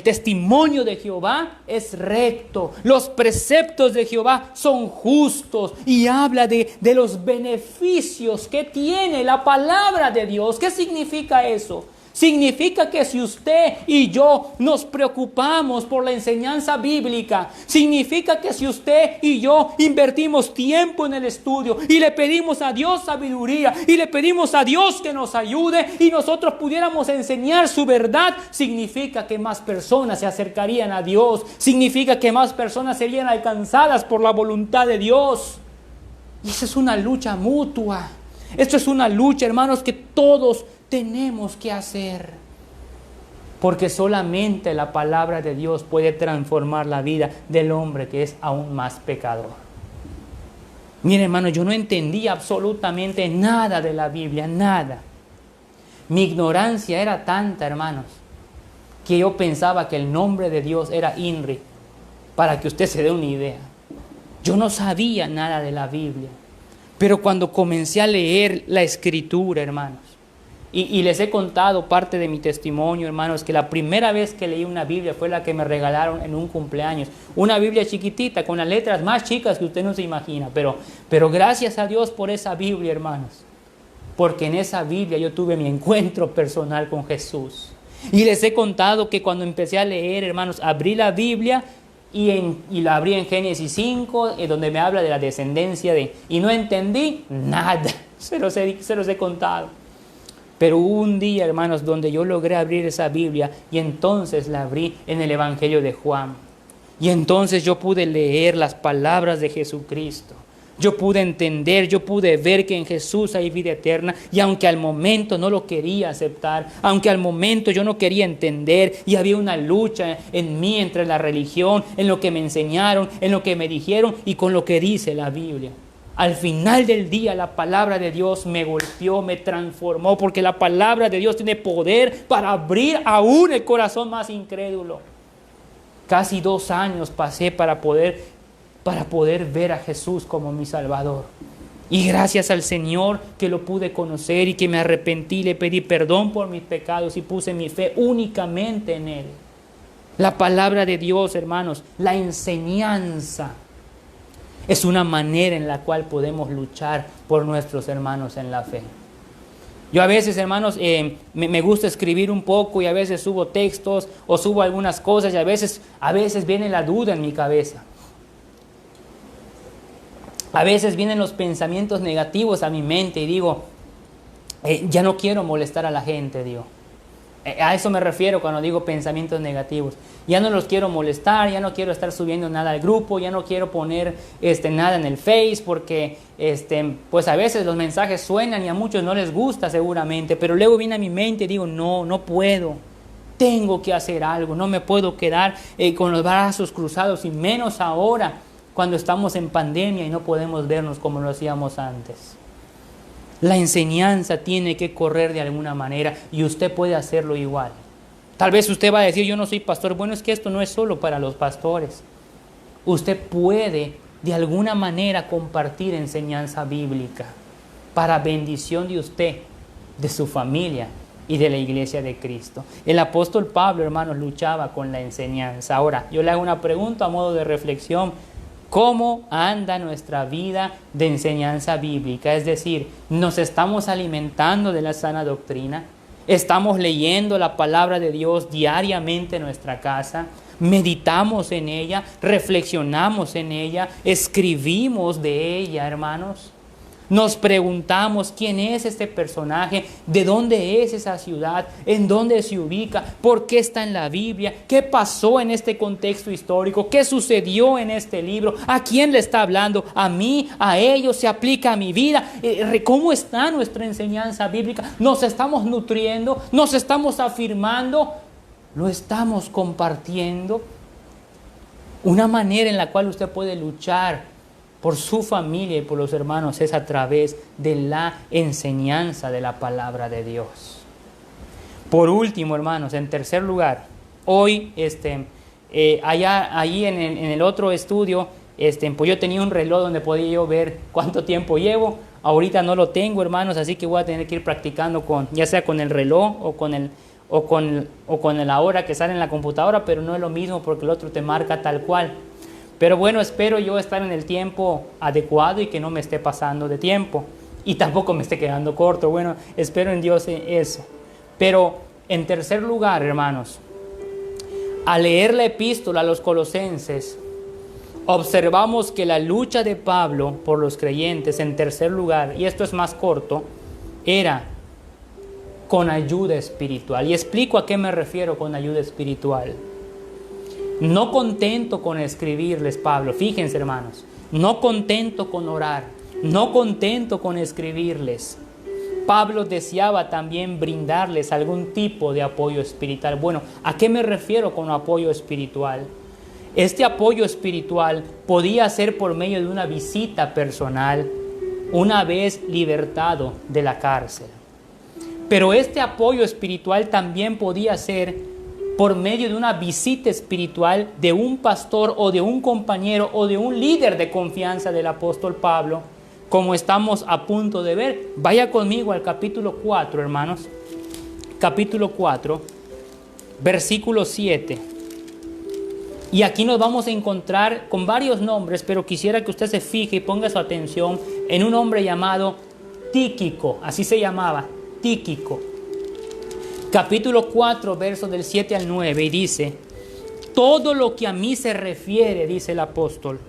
testimonio de Jehová es recto, los preceptos de Jehová son justos, y habla de los beneficios que tiene la palabra de Dios. ¿Qué significa eso? Significa que si usted y yo nos preocupamos por la enseñanza bíblica, significa que si usted y yo invertimos tiempo en el estudio y le pedimos a Dios sabiduría y le pedimos a Dios que nos ayude y nosotros pudiéramos enseñar su verdad, significa que más personas se acercarían a Dios, significa que más personas serían alcanzadas por la voluntad de Dios. Y esa es una lucha mutua. Esto es una lucha, hermanos, que todos tenemos que hacer, porque solamente la palabra de Dios puede transformar la vida del hombre que es aún más pecador. Miren, hermano, yo no entendía absolutamente nada de la Biblia, nada. Mi ignorancia era tanta, hermanos, que yo pensaba que el nombre de Dios era INRI, para que usted se dé una idea. Yo no sabía nada de la Biblia, pero cuando comencé a leer la Escritura, hermanos, y les he contado parte de mi testimonio, hermanos, que la primera vez que leí una Biblia fue la que me regalaron en un cumpleaños. Una Biblia chiquitita, con las letras más chicas que usted no se imagina. Pero gracias a Dios por esa Biblia, hermanos. Porque en esa Biblia yo tuve mi encuentro personal con Jesús. Y les he contado que cuando empecé a leer, hermanos, abrí la Biblia y la abrí en Génesis 5, donde me habla de la descendencia de... Y no entendí nada. Se los he contado. Pero hubo un día, hermanos, donde yo logré abrir esa Biblia y entonces la abrí en el Evangelio de Juan. Y entonces yo pude leer las palabras de Jesucristo. Yo pude entender, yo pude ver que en Jesús hay vida eterna. Y aunque al momento no lo quería aceptar, aunque al momento yo no quería entender y había una lucha en mí entre la religión, en lo que me enseñaron, en lo que me dijeron y con lo que dice la Biblia. Al final del día la palabra de Dios me golpeó, me transformó, porque la palabra de Dios tiene poder para abrir aún el corazón más incrédulo. Casi 2 años pasé para poder ver a Jesús como mi Salvador. Y gracias al Señor que lo pude conocer y que me arrepentí, le pedí perdón por mis pecados y puse mi fe únicamente en Él. La palabra de Dios, hermanos, la enseñanza, es una manera en la cual podemos luchar por nuestros hermanos en la fe. Yo a veces, hermanos, me gusta escribir un poco y a veces subo textos o subo algunas cosas y a veces viene la duda en mi cabeza. A veces vienen los pensamientos negativos a mi mente y digo, ya no quiero molestar a la gente, digo. A eso me refiero cuando digo pensamientos negativos. Ya no los quiero molestar, ya no quiero estar subiendo nada al grupo, ya no quiero poner nada en el Face porque pues a veces los mensajes suenan y a muchos no les gusta seguramente, pero luego viene a mi mente y digo, no puedo. Tengo que hacer algo, no me puedo quedar con los brazos cruzados y menos ahora cuando estamos en pandemia y no podemos vernos como lo hacíamos antes. La enseñanza tiene que correr de alguna manera y usted puede hacerlo igual. Tal vez usted va a decir, yo no soy pastor. Bueno, es que esto no es solo para los pastores. Usted puede de alguna manera compartir enseñanza bíblica para bendición de usted, de su familia y de la iglesia de Cristo. El apóstol Pablo, hermanos, luchaba con la enseñanza. Ahora, yo le hago una pregunta a modo de reflexión. ¿Cómo anda nuestra vida de enseñanza bíblica? Es decir, ¿nos estamos alimentando de la sana doctrina? ¿Estamos leyendo la palabra de Dios diariamente en nuestra casa? ¿Meditamos en ella? ¿Reflexionamos en ella? ¿Escribimos de ella, hermanos? Nos preguntamos quién es este personaje, de dónde es esa ciudad, en dónde se ubica, por qué está en la Biblia, qué pasó en este contexto histórico, qué sucedió en este libro, a quién le está hablando, a mí, a ellos, se aplica a mi vida. ¿Cómo está nuestra enseñanza bíblica? ¿Nos estamos nutriendo? ¿Nos estamos afirmando? ¿Lo estamos compartiendo? Una manera en la cual usted puede luchar por su familia y por los hermanos es a través de la enseñanza de la palabra de Dios. Por último, hermanos, en tercer lugar, hoy, allí en el otro estudio, pues yo tenía un reloj donde podía yo ver cuánto tiempo llevo. Ahorita no lo tengo, hermanos, así que voy a tener que ir practicando ya sea con el reloj o con la hora que sale en la computadora, pero no es lo mismo porque el otro te marca tal cual. Pero bueno, espero yo estar en el tiempo adecuado y que no me esté pasando de tiempo. Y tampoco me esté quedando corto. Bueno, espero en Dios eso. Pero en tercer lugar, hermanos, al leer la epístola a los Colosenses, observamos que la lucha de Pablo por los creyentes, en tercer lugar, y esto es más corto, era con ayuda espiritual. Y explico a qué me refiero con ayuda espiritual. No contento con escribirles, Pablo, fíjense, hermanos, no contento con orar, no contento con escribirles, Pablo deseaba también brindarles algún tipo de apoyo espiritual. Bueno, ¿a qué me refiero con apoyo espiritual? Este apoyo espiritual podía ser por medio de una visita personal una vez libertado de la cárcel. Pero este apoyo espiritual también podía ser por medio de una visita espiritual de un pastor o de un compañero o de un líder de confianza del apóstol Pablo, como estamos a punto de ver. Vaya conmigo al capítulo 4, hermanos. Capítulo 4, versículo 7. Y aquí nos vamos a encontrar con varios nombres, pero quisiera que usted se fije y ponga su atención en un hombre llamado Tíquico, así se llamaba, Tíquico. Capítulo 4, versos del 7 al 9, y dice: todo lo que a mí se refiere, dice el apóstol,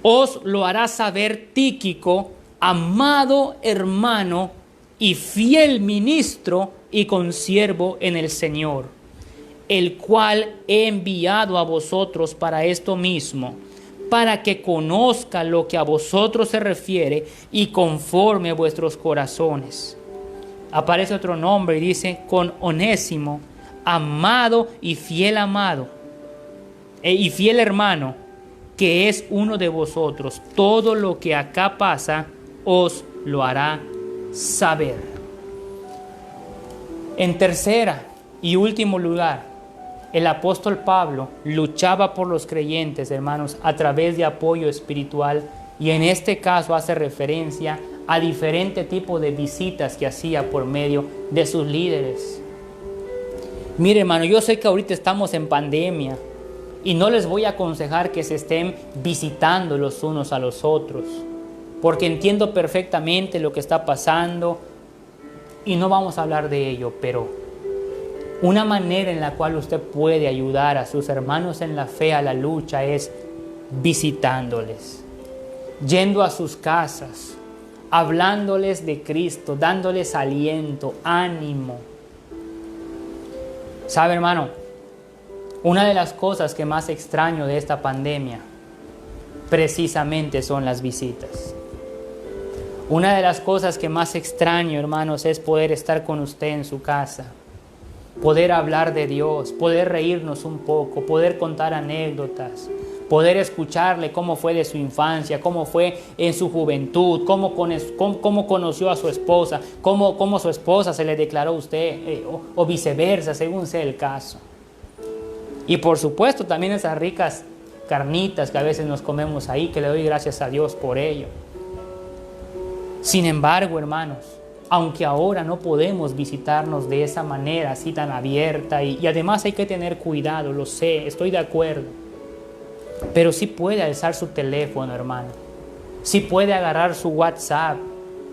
os lo hará saber Tíquico, amado hermano y fiel ministro y consiervo en el Señor, el cual he enviado a vosotros para esto mismo, para que conozca lo que a vosotros se refiere y conforme a vuestros corazones. Aparece otro nombre y dice: con Onésimo, amado y fiel hermano, que es uno de vosotros. Todo lo que acá pasa os lo hará saber. En tercera y último lugar, el apóstol Pablo luchaba por los creyentes, hermanos, a través de apoyo espiritual, y en este caso hace referencia a diferentes tipos de visitas que hacía por medio de sus líderes. Mire, hermano, yo sé que ahorita estamos en pandemia y no les voy a aconsejar que se estén visitando los unos a los otros, porque entiendo perfectamente lo que está pasando y no vamos a hablar de ello, pero una manera en la cual usted puede ayudar a sus hermanos en la fe a la lucha es visitándoles, yendo a sus casas, hablándoles de Cristo, dándoles aliento, ánimo. ¿Sabe, hermano? Una de las cosas que más extraño de esta pandemia precisamente son las visitas. Una de las cosas que más extraño, hermanos, es poder estar con usted en su casa, poder hablar de Dios, poder reírnos un poco, poder contar anécdotas, poder escucharle cómo fue de su infancia, cómo fue en su juventud, cómo conoció a su esposa, cómo su esposa se le declaró a usted, o viceversa, según sea el caso. Y por supuesto también esas ricas carnitas que a veces nos comemos ahí, que le doy gracias a Dios por ello. Sin embargo, hermanos, aunque ahora no podemos visitarnos de esa manera así tan abierta y además hay que tener cuidado, lo sé, estoy de acuerdo. Pero sí puede alzar su teléfono, hermano. Sí puede agarrar su WhatsApp.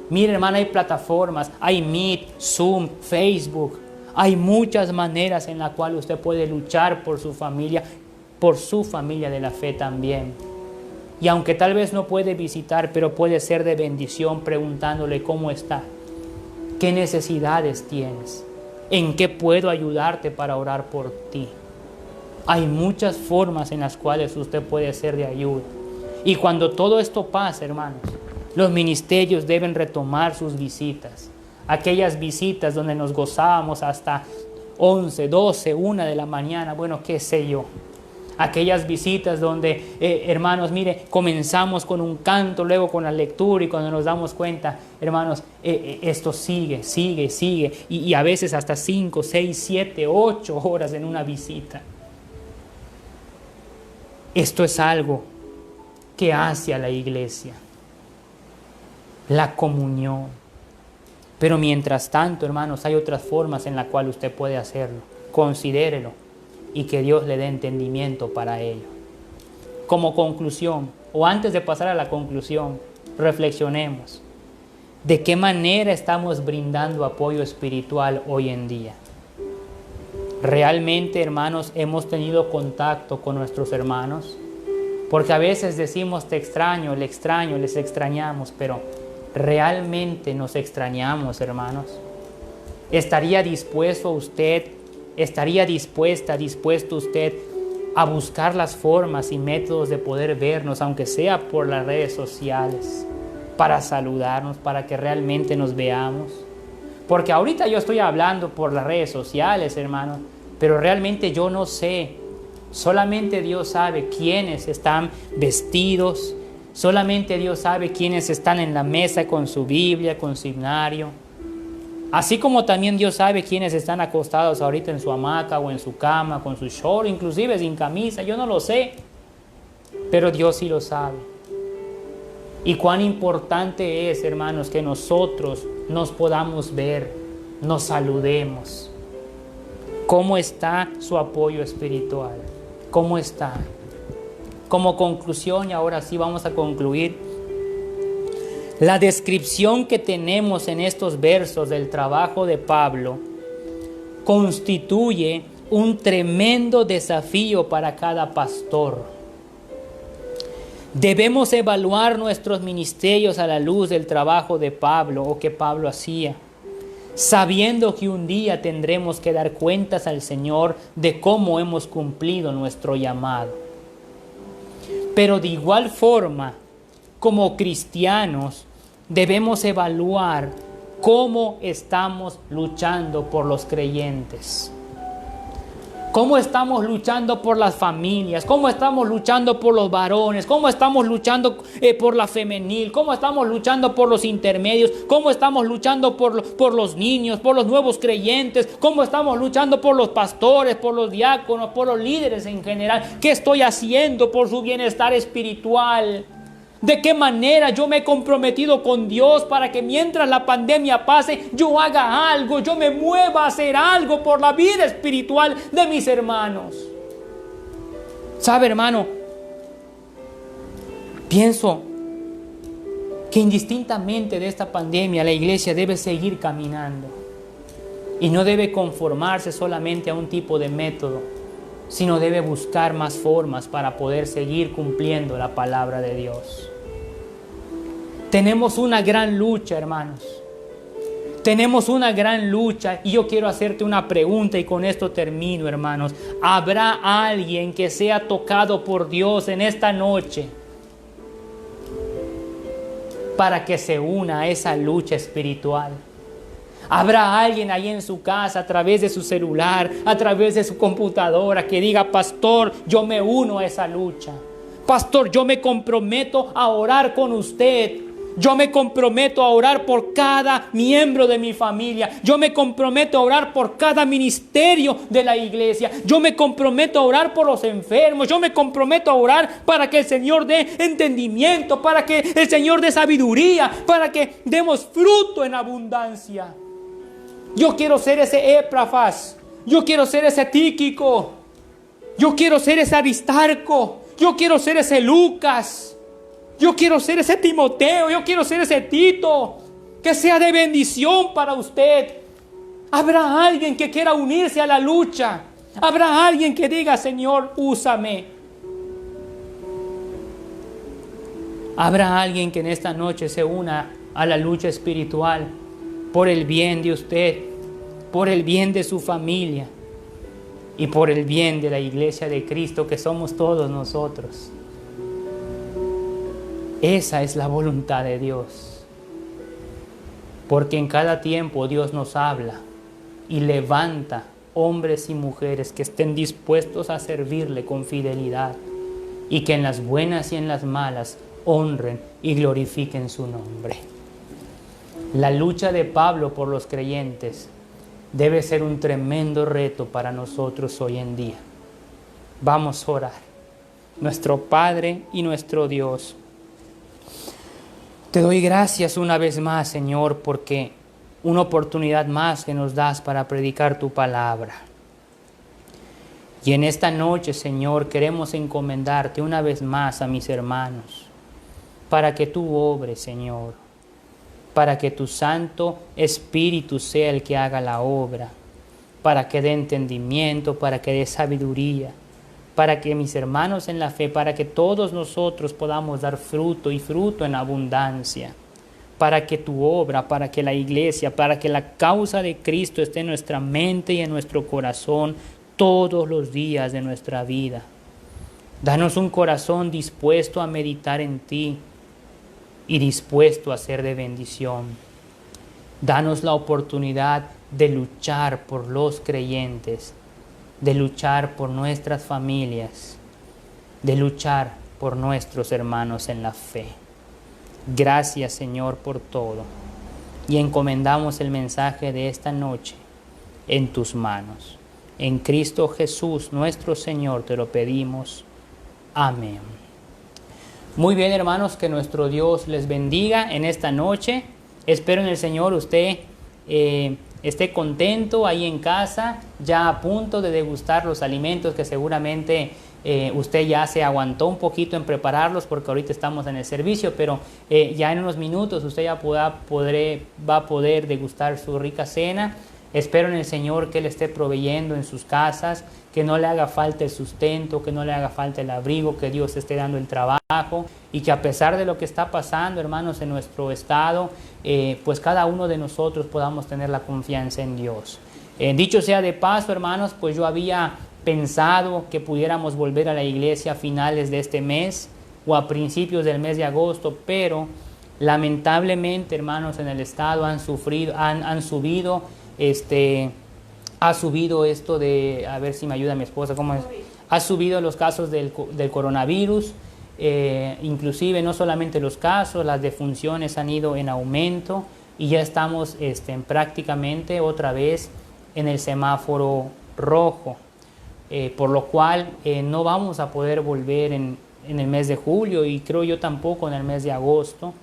Mire, hermano, hay plataformas, hay Meet, Zoom, Facebook. Hay muchas maneras en las cuales usted puede luchar por su familia de la fe también. Y aunque tal vez no puede visitar, pero puede ser de bendición preguntándole cómo está, qué necesidades tienes, en qué puedo ayudarte para orar por ti. Hay muchas formas en las cuales usted puede ser de ayuda. Y cuando todo esto pase, hermanos, los ministerios deben retomar sus visitas. Aquellas visitas donde nos gozábamos hasta 11, 12, 1 de la mañana, bueno, qué sé yo. Aquellas visitas donde, hermanos, mire, comenzamos con un canto, luego con la lectura y cuando nos damos cuenta, hermanos, esto sigue y a veces hasta 5, 6, 7, 8 horas en una visita. Esto es algo que hace a la iglesia, la comunión. Pero mientras tanto, hermanos, hay otras formas en las cuales usted puede hacerlo. Considérelo y que Dios le dé entendimiento para ello. Como conclusión, o antes de pasar a la conclusión, reflexionemos. ¿De qué manera estamos brindando apoyo espiritual hoy en día? ¿Realmente, hermanos, hemos tenido contacto con nuestros hermanos? Porque a veces decimos te extraño, les extrañamos, pero ¿realmente nos extrañamos, hermanos? ¿Estaría dispuesto usted a buscar las formas y métodos de poder vernos, aunque sea por las redes sociales, para saludarnos, para que realmente nos veamos? Porque ahorita yo estoy hablando por las redes sociales, hermanos, pero realmente yo no sé. Solamente Dios sabe quiénes están vestidos, solamente Dios sabe quiénes están en la mesa con su Biblia, con su himnario. Así como también Dios sabe quiénes están acostados ahorita en su hamaca o en su cama, con su short, inclusive sin camisa, yo no lo sé, pero Dios sí lo sabe. Y cuán importante es, hermanos, que nosotros nos podamos ver, nos saludemos. ¿Cómo está su apoyo espiritual? ¿Cómo está? Como conclusión, y ahora sí vamos a concluir, la descripción que tenemos en estos versos del trabajo de Pablo constituye un tremendo desafío para cada pastor. Debemos evaluar nuestros ministerios a la luz del trabajo de Pablo o que Pablo hacía, sabiendo que un día tendremos que dar cuentas al Señor de cómo hemos cumplido nuestro llamado. Pero de igual forma, como cristianos, debemos evaluar cómo estamos luchando por los creyentes. ¿Cómo estamos luchando por las familias? ¿Cómo estamos luchando por los varones? ¿Cómo estamos luchando por la femenil? ¿Cómo estamos luchando por los intermedios? ¿Cómo estamos luchando por los niños, por los nuevos creyentes? ¿Cómo estamos luchando por los pastores, por los diáconos, por los líderes en general? ¿Qué estoy haciendo por su bienestar espiritual? ¿De qué manera yo me he comprometido con Dios para que mientras la pandemia pase, yo haga algo, yo me mueva a hacer algo por la vida espiritual de mis hermanos? ¿Sabe, hermano? Pienso que indistintamente de esta pandemia, la iglesia debe seguir caminando y no debe conformarse solamente a un tipo de método, sino debe buscar más formas para poder seguir cumpliendo la palabra de Dios. Tenemos una gran lucha, hermanos. Tenemos una gran lucha y yo quiero hacerte una pregunta y con esto termino, hermanos. ¿Habrá alguien que sea tocado por Dios en esta noche para que se una a esa lucha espiritual? ¿Habrá alguien ahí en su casa, a través de su celular, a través de su computadora, que diga: pastor, yo me uno a esa lucha? Pastor, yo me comprometo a orar con usted. Yo me comprometo a orar por cada miembro de mi familia. Yo me comprometo a orar por cada ministerio de la iglesia. Yo me comprometo a orar por los enfermos. Yo me comprometo a orar para que el Señor dé entendimiento, para que el Señor dé sabiduría, para que demos fruto en abundancia. Yo quiero ser ese Epafras. Yo quiero ser ese Tíquico. Yo quiero ser ese Aristarco. Yo quiero ser ese Lucas. Yo quiero ser ese Timoteo, yo quiero ser ese Tito, que sea de bendición para usted. Habrá alguien que quiera unirse a la lucha. Habrá alguien que diga, Señor, úsame. Habrá alguien que en esta noche se una a la lucha espiritual por el bien de usted, por el bien de su familia y por el bien de la iglesia de Cristo, que somos todos nosotros. Esa es la voluntad de Dios. Porque en cada tiempo Dios nos habla y levanta hombres y mujeres que estén dispuestos a servirle con fidelidad y que en las buenas y en las malas honren y glorifiquen su nombre. La lucha de Pablo por los creyentes debe ser un tremendo reto para nosotros hoy en día. Vamos a orar. Nuestro Padre y nuestro Dios, te doy gracias una vez más, Señor, porque una oportunidad más que nos das para predicar tu palabra. Y en esta noche, Señor, queremos encomendarte una vez más a mis hermanos, para que tú obres, Señor, para que tu Santo Espíritu sea el que haga la obra, para que dé entendimiento, para que dé sabiduría, para que mis hermanos en la fe, para que todos nosotros podamos dar fruto y fruto en abundancia, para que tu obra, para que la iglesia, para que la causa de Cristo esté en nuestra mente y en nuestro corazón todos los días de nuestra vida. Danos un corazón dispuesto a meditar en ti y dispuesto a ser de bendición. Danos la oportunidad de luchar por los creyentes, de luchar por nuestras familias, de luchar por nuestros hermanos en la fe. Gracias, Señor, por todo. Y encomendamos el mensaje de esta noche en tus manos. En Cristo Jesús, nuestro Señor, te lo pedimos. Amén. Muy bien, hermanos, que nuestro Dios les bendiga en esta noche. Espero en el Señor usted esté contento ahí en casa, ya a punto de degustar los alimentos que seguramente usted ya se aguantó un poquito en prepararlos porque ahorita estamos en el servicio, pero ya en unos minutos usted ya va a poder degustar su rica cena. Espero en el Señor que Él esté proveyendo en sus casas, que no le haga falta el sustento, que no le haga falta el abrigo, que Dios esté dando el trabajo y que a pesar de lo que está pasando, hermanos, en nuestro estado, pues cada uno de nosotros podamos tener la confianza en Dios. Dicho sea de paso, hermanos, pues yo había pensado que pudiéramos volver a la iglesia a finales de este mes o a principios del mes de agosto, pero lamentablemente, hermanos, en el estado ha subido esto de, a ver si me ayuda mi esposa, ¿cómo es? Ha subido los casos del coronavirus, inclusive no solamente los casos, las defunciones han ido en aumento y ya estamos prácticamente otra vez en el semáforo rojo, por lo cual no vamos a poder volver en el mes de julio y creo yo tampoco en el mes de agosto,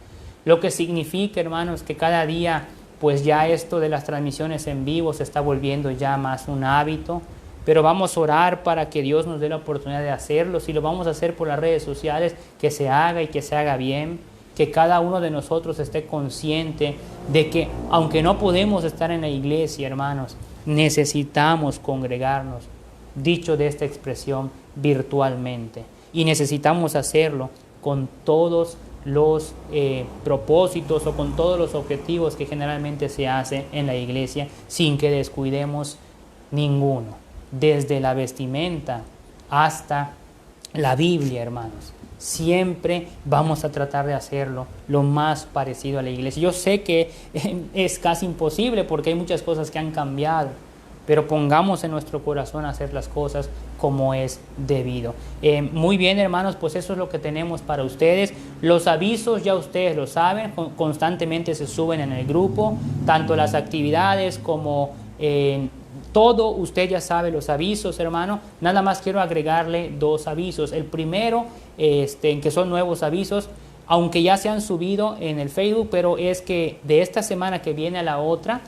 lo que significa, hermanos, que cada día pues ya esto de las transmisiones en vivo se está volviendo ya más un hábito, pero vamos a orar para que Dios nos dé la oportunidad de hacerlo. Si lo vamos a hacer por las redes sociales, que se haga y que se haga bien, que cada uno de nosotros esté consciente de que aunque no podemos estar en la iglesia, hermanos, necesitamos congregarnos, dicho de esta expresión, virtualmente, y necesitamos hacerlo con todos los propósitos o con todos los objetivos que generalmente se hace en la iglesia sin que descuidemos ninguno, desde la vestimenta hasta la Biblia, hermanos. Siempre vamos a tratar de hacerlo lo más parecido a la iglesia. Yo sé que es casi imposible porque hay muchas cosas que han cambiado, pero pongamos en nuestro corazón hacer las cosas como es debido. Muy bien, hermanos, pues eso es lo que tenemos para ustedes. Los avisos ya ustedes lo saben, constantemente se suben en el grupo, tanto las actividades como todo. Usted ya sabe los avisos, hermano. Nada más quiero agregarle 2 avisos. El primero, en que son nuevos avisos, aunque ya se han subido en el Facebook, pero es que de esta semana que viene a la otra,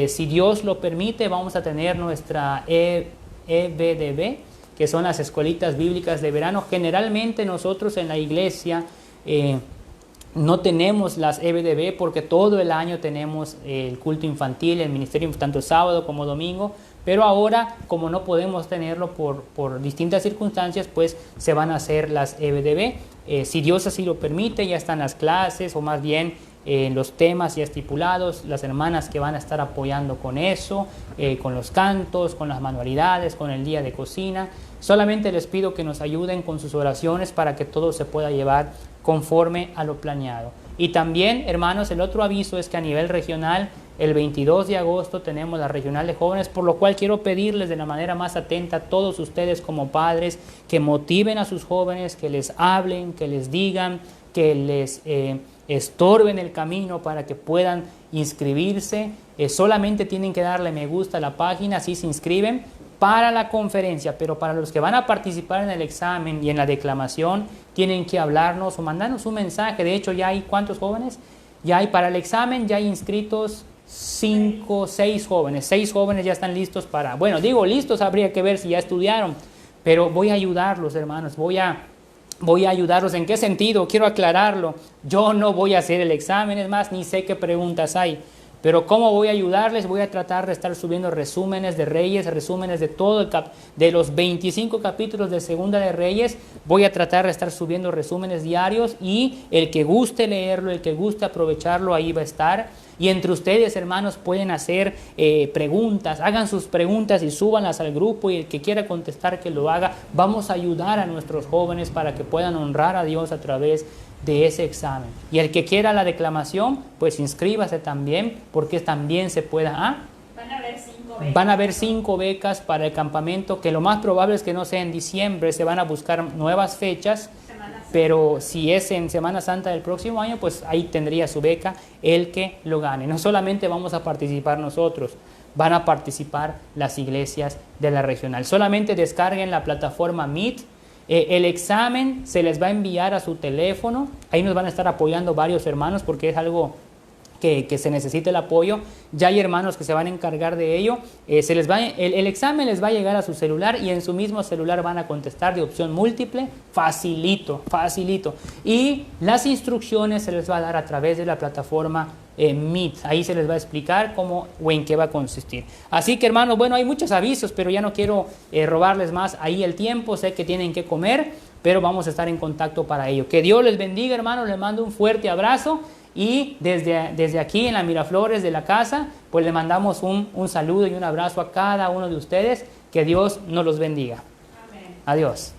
si Dios lo permite, vamos a tener nuestra EBDB, que son las escuelitas bíblicas de verano. Generalmente nosotros en la iglesia no tenemos las EBDB porque todo el año tenemos el culto infantil, el ministerio tanto sábado como domingo, pero ahora, como no podemos tenerlo por distintas circunstancias, pues se van a hacer las EBDB. Si Dios así lo permite, ya están las clases, o más bien los temas ya estipulados, las hermanas que van a estar apoyando con eso, con los cantos, con las manualidades, con el día de cocina. Solamente les pido que nos ayuden con sus oraciones para que todo se pueda llevar conforme a lo planeado. Y también, hermanos, el otro aviso es que a nivel regional, el 22 de agosto tenemos la regional de jóvenes, por lo cual quiero pedirles de la manera más atenta a todos ustedes como padres que motiven a sus jóvenes, que les hablen, que les digan, que les estorben el camino para que puedan inscribirse. Solamente tienen que darle me gusta a la página, así se inscriben para la conferencia, pero para los que van a participar en el examen y en la declamación, tienen que hablarnos o mandarnos un mensaje. De hecho, ya hay, ¿cuántos jóvenes? Ya hay para el examen, ya hay inscritos 5, 6 jóvenes. 6 jóvenes ya están listos para, bueno, digo listos, habría que ver si ya estudiaron, pero voy a ayudarlos, hermanos, voy a ayudarlos. ¿En qué sentido? Quiero aclararlo. Yo no voy a hacer el examen, es más, ni sé qué preguntas hay. Pero ¿cómo voy a ayudarles? Voy a tratar de estar subiendo resúmenes de Reyes, resúmenes de todo de los 25 capítulos de Segunda de Reyes. Voy a tratar de estar subiendo resúmenes diarios, y el que guste leerlo, el que guste aprovecharlo, ahí va a estar. Y entre ustedes, hermanos, pueden hacer preguntas, hagan sus preguntas y súbanlas al grupo, y el que quiera contestar que lo haga. Vamos a ayudar a nuestros jóvenes para que puedan honrar a Dios a través de ese examen. Y el que quiera la declamación, pues inscríbase también, porque también se pueda... Van a haber 5 becas para el campamento, que lo más probable es que no sea en diciembre, se van a buscar nuevas fechas, pero si es en Semana Santa del próximo año, pues ahí tendría su beca el que lo gane. No solamente vamos a participar nosotros, van a participar las iglesias de la regional. Solamente descarguen la plataforma Meet. El examen se les va a enviar a su teléfono. Ahí nos van a estar apoyando varios hermanos porque es algo que se necesita el apoyo. Ya hay hermanos que se van a encargar de ello. El examen les va a llegar a su celular, y en su mismo celular van a contestar de opción múltiple. Facilito, facilito. Y las instrucciones se les va a dar a través de la plataforma Meet. Ahí se les va a explicar cómo o en qué va a consistir. Así que, hermanos, bueno, hay muchos avisos, pero ya no quiero robarles más ahí el tiempo. Sé que tienen que comer, pero vamos a estar en contacto para ello. Que Dios les bendiga, hermanos. Les mando un fuerte abrazo. Y desde aquí en la Miraflores de la casa, pues le mandamos un saludo y un abrazo a cada uno de ustedes. Que Dios nos los bendiga. Amén. Adiós.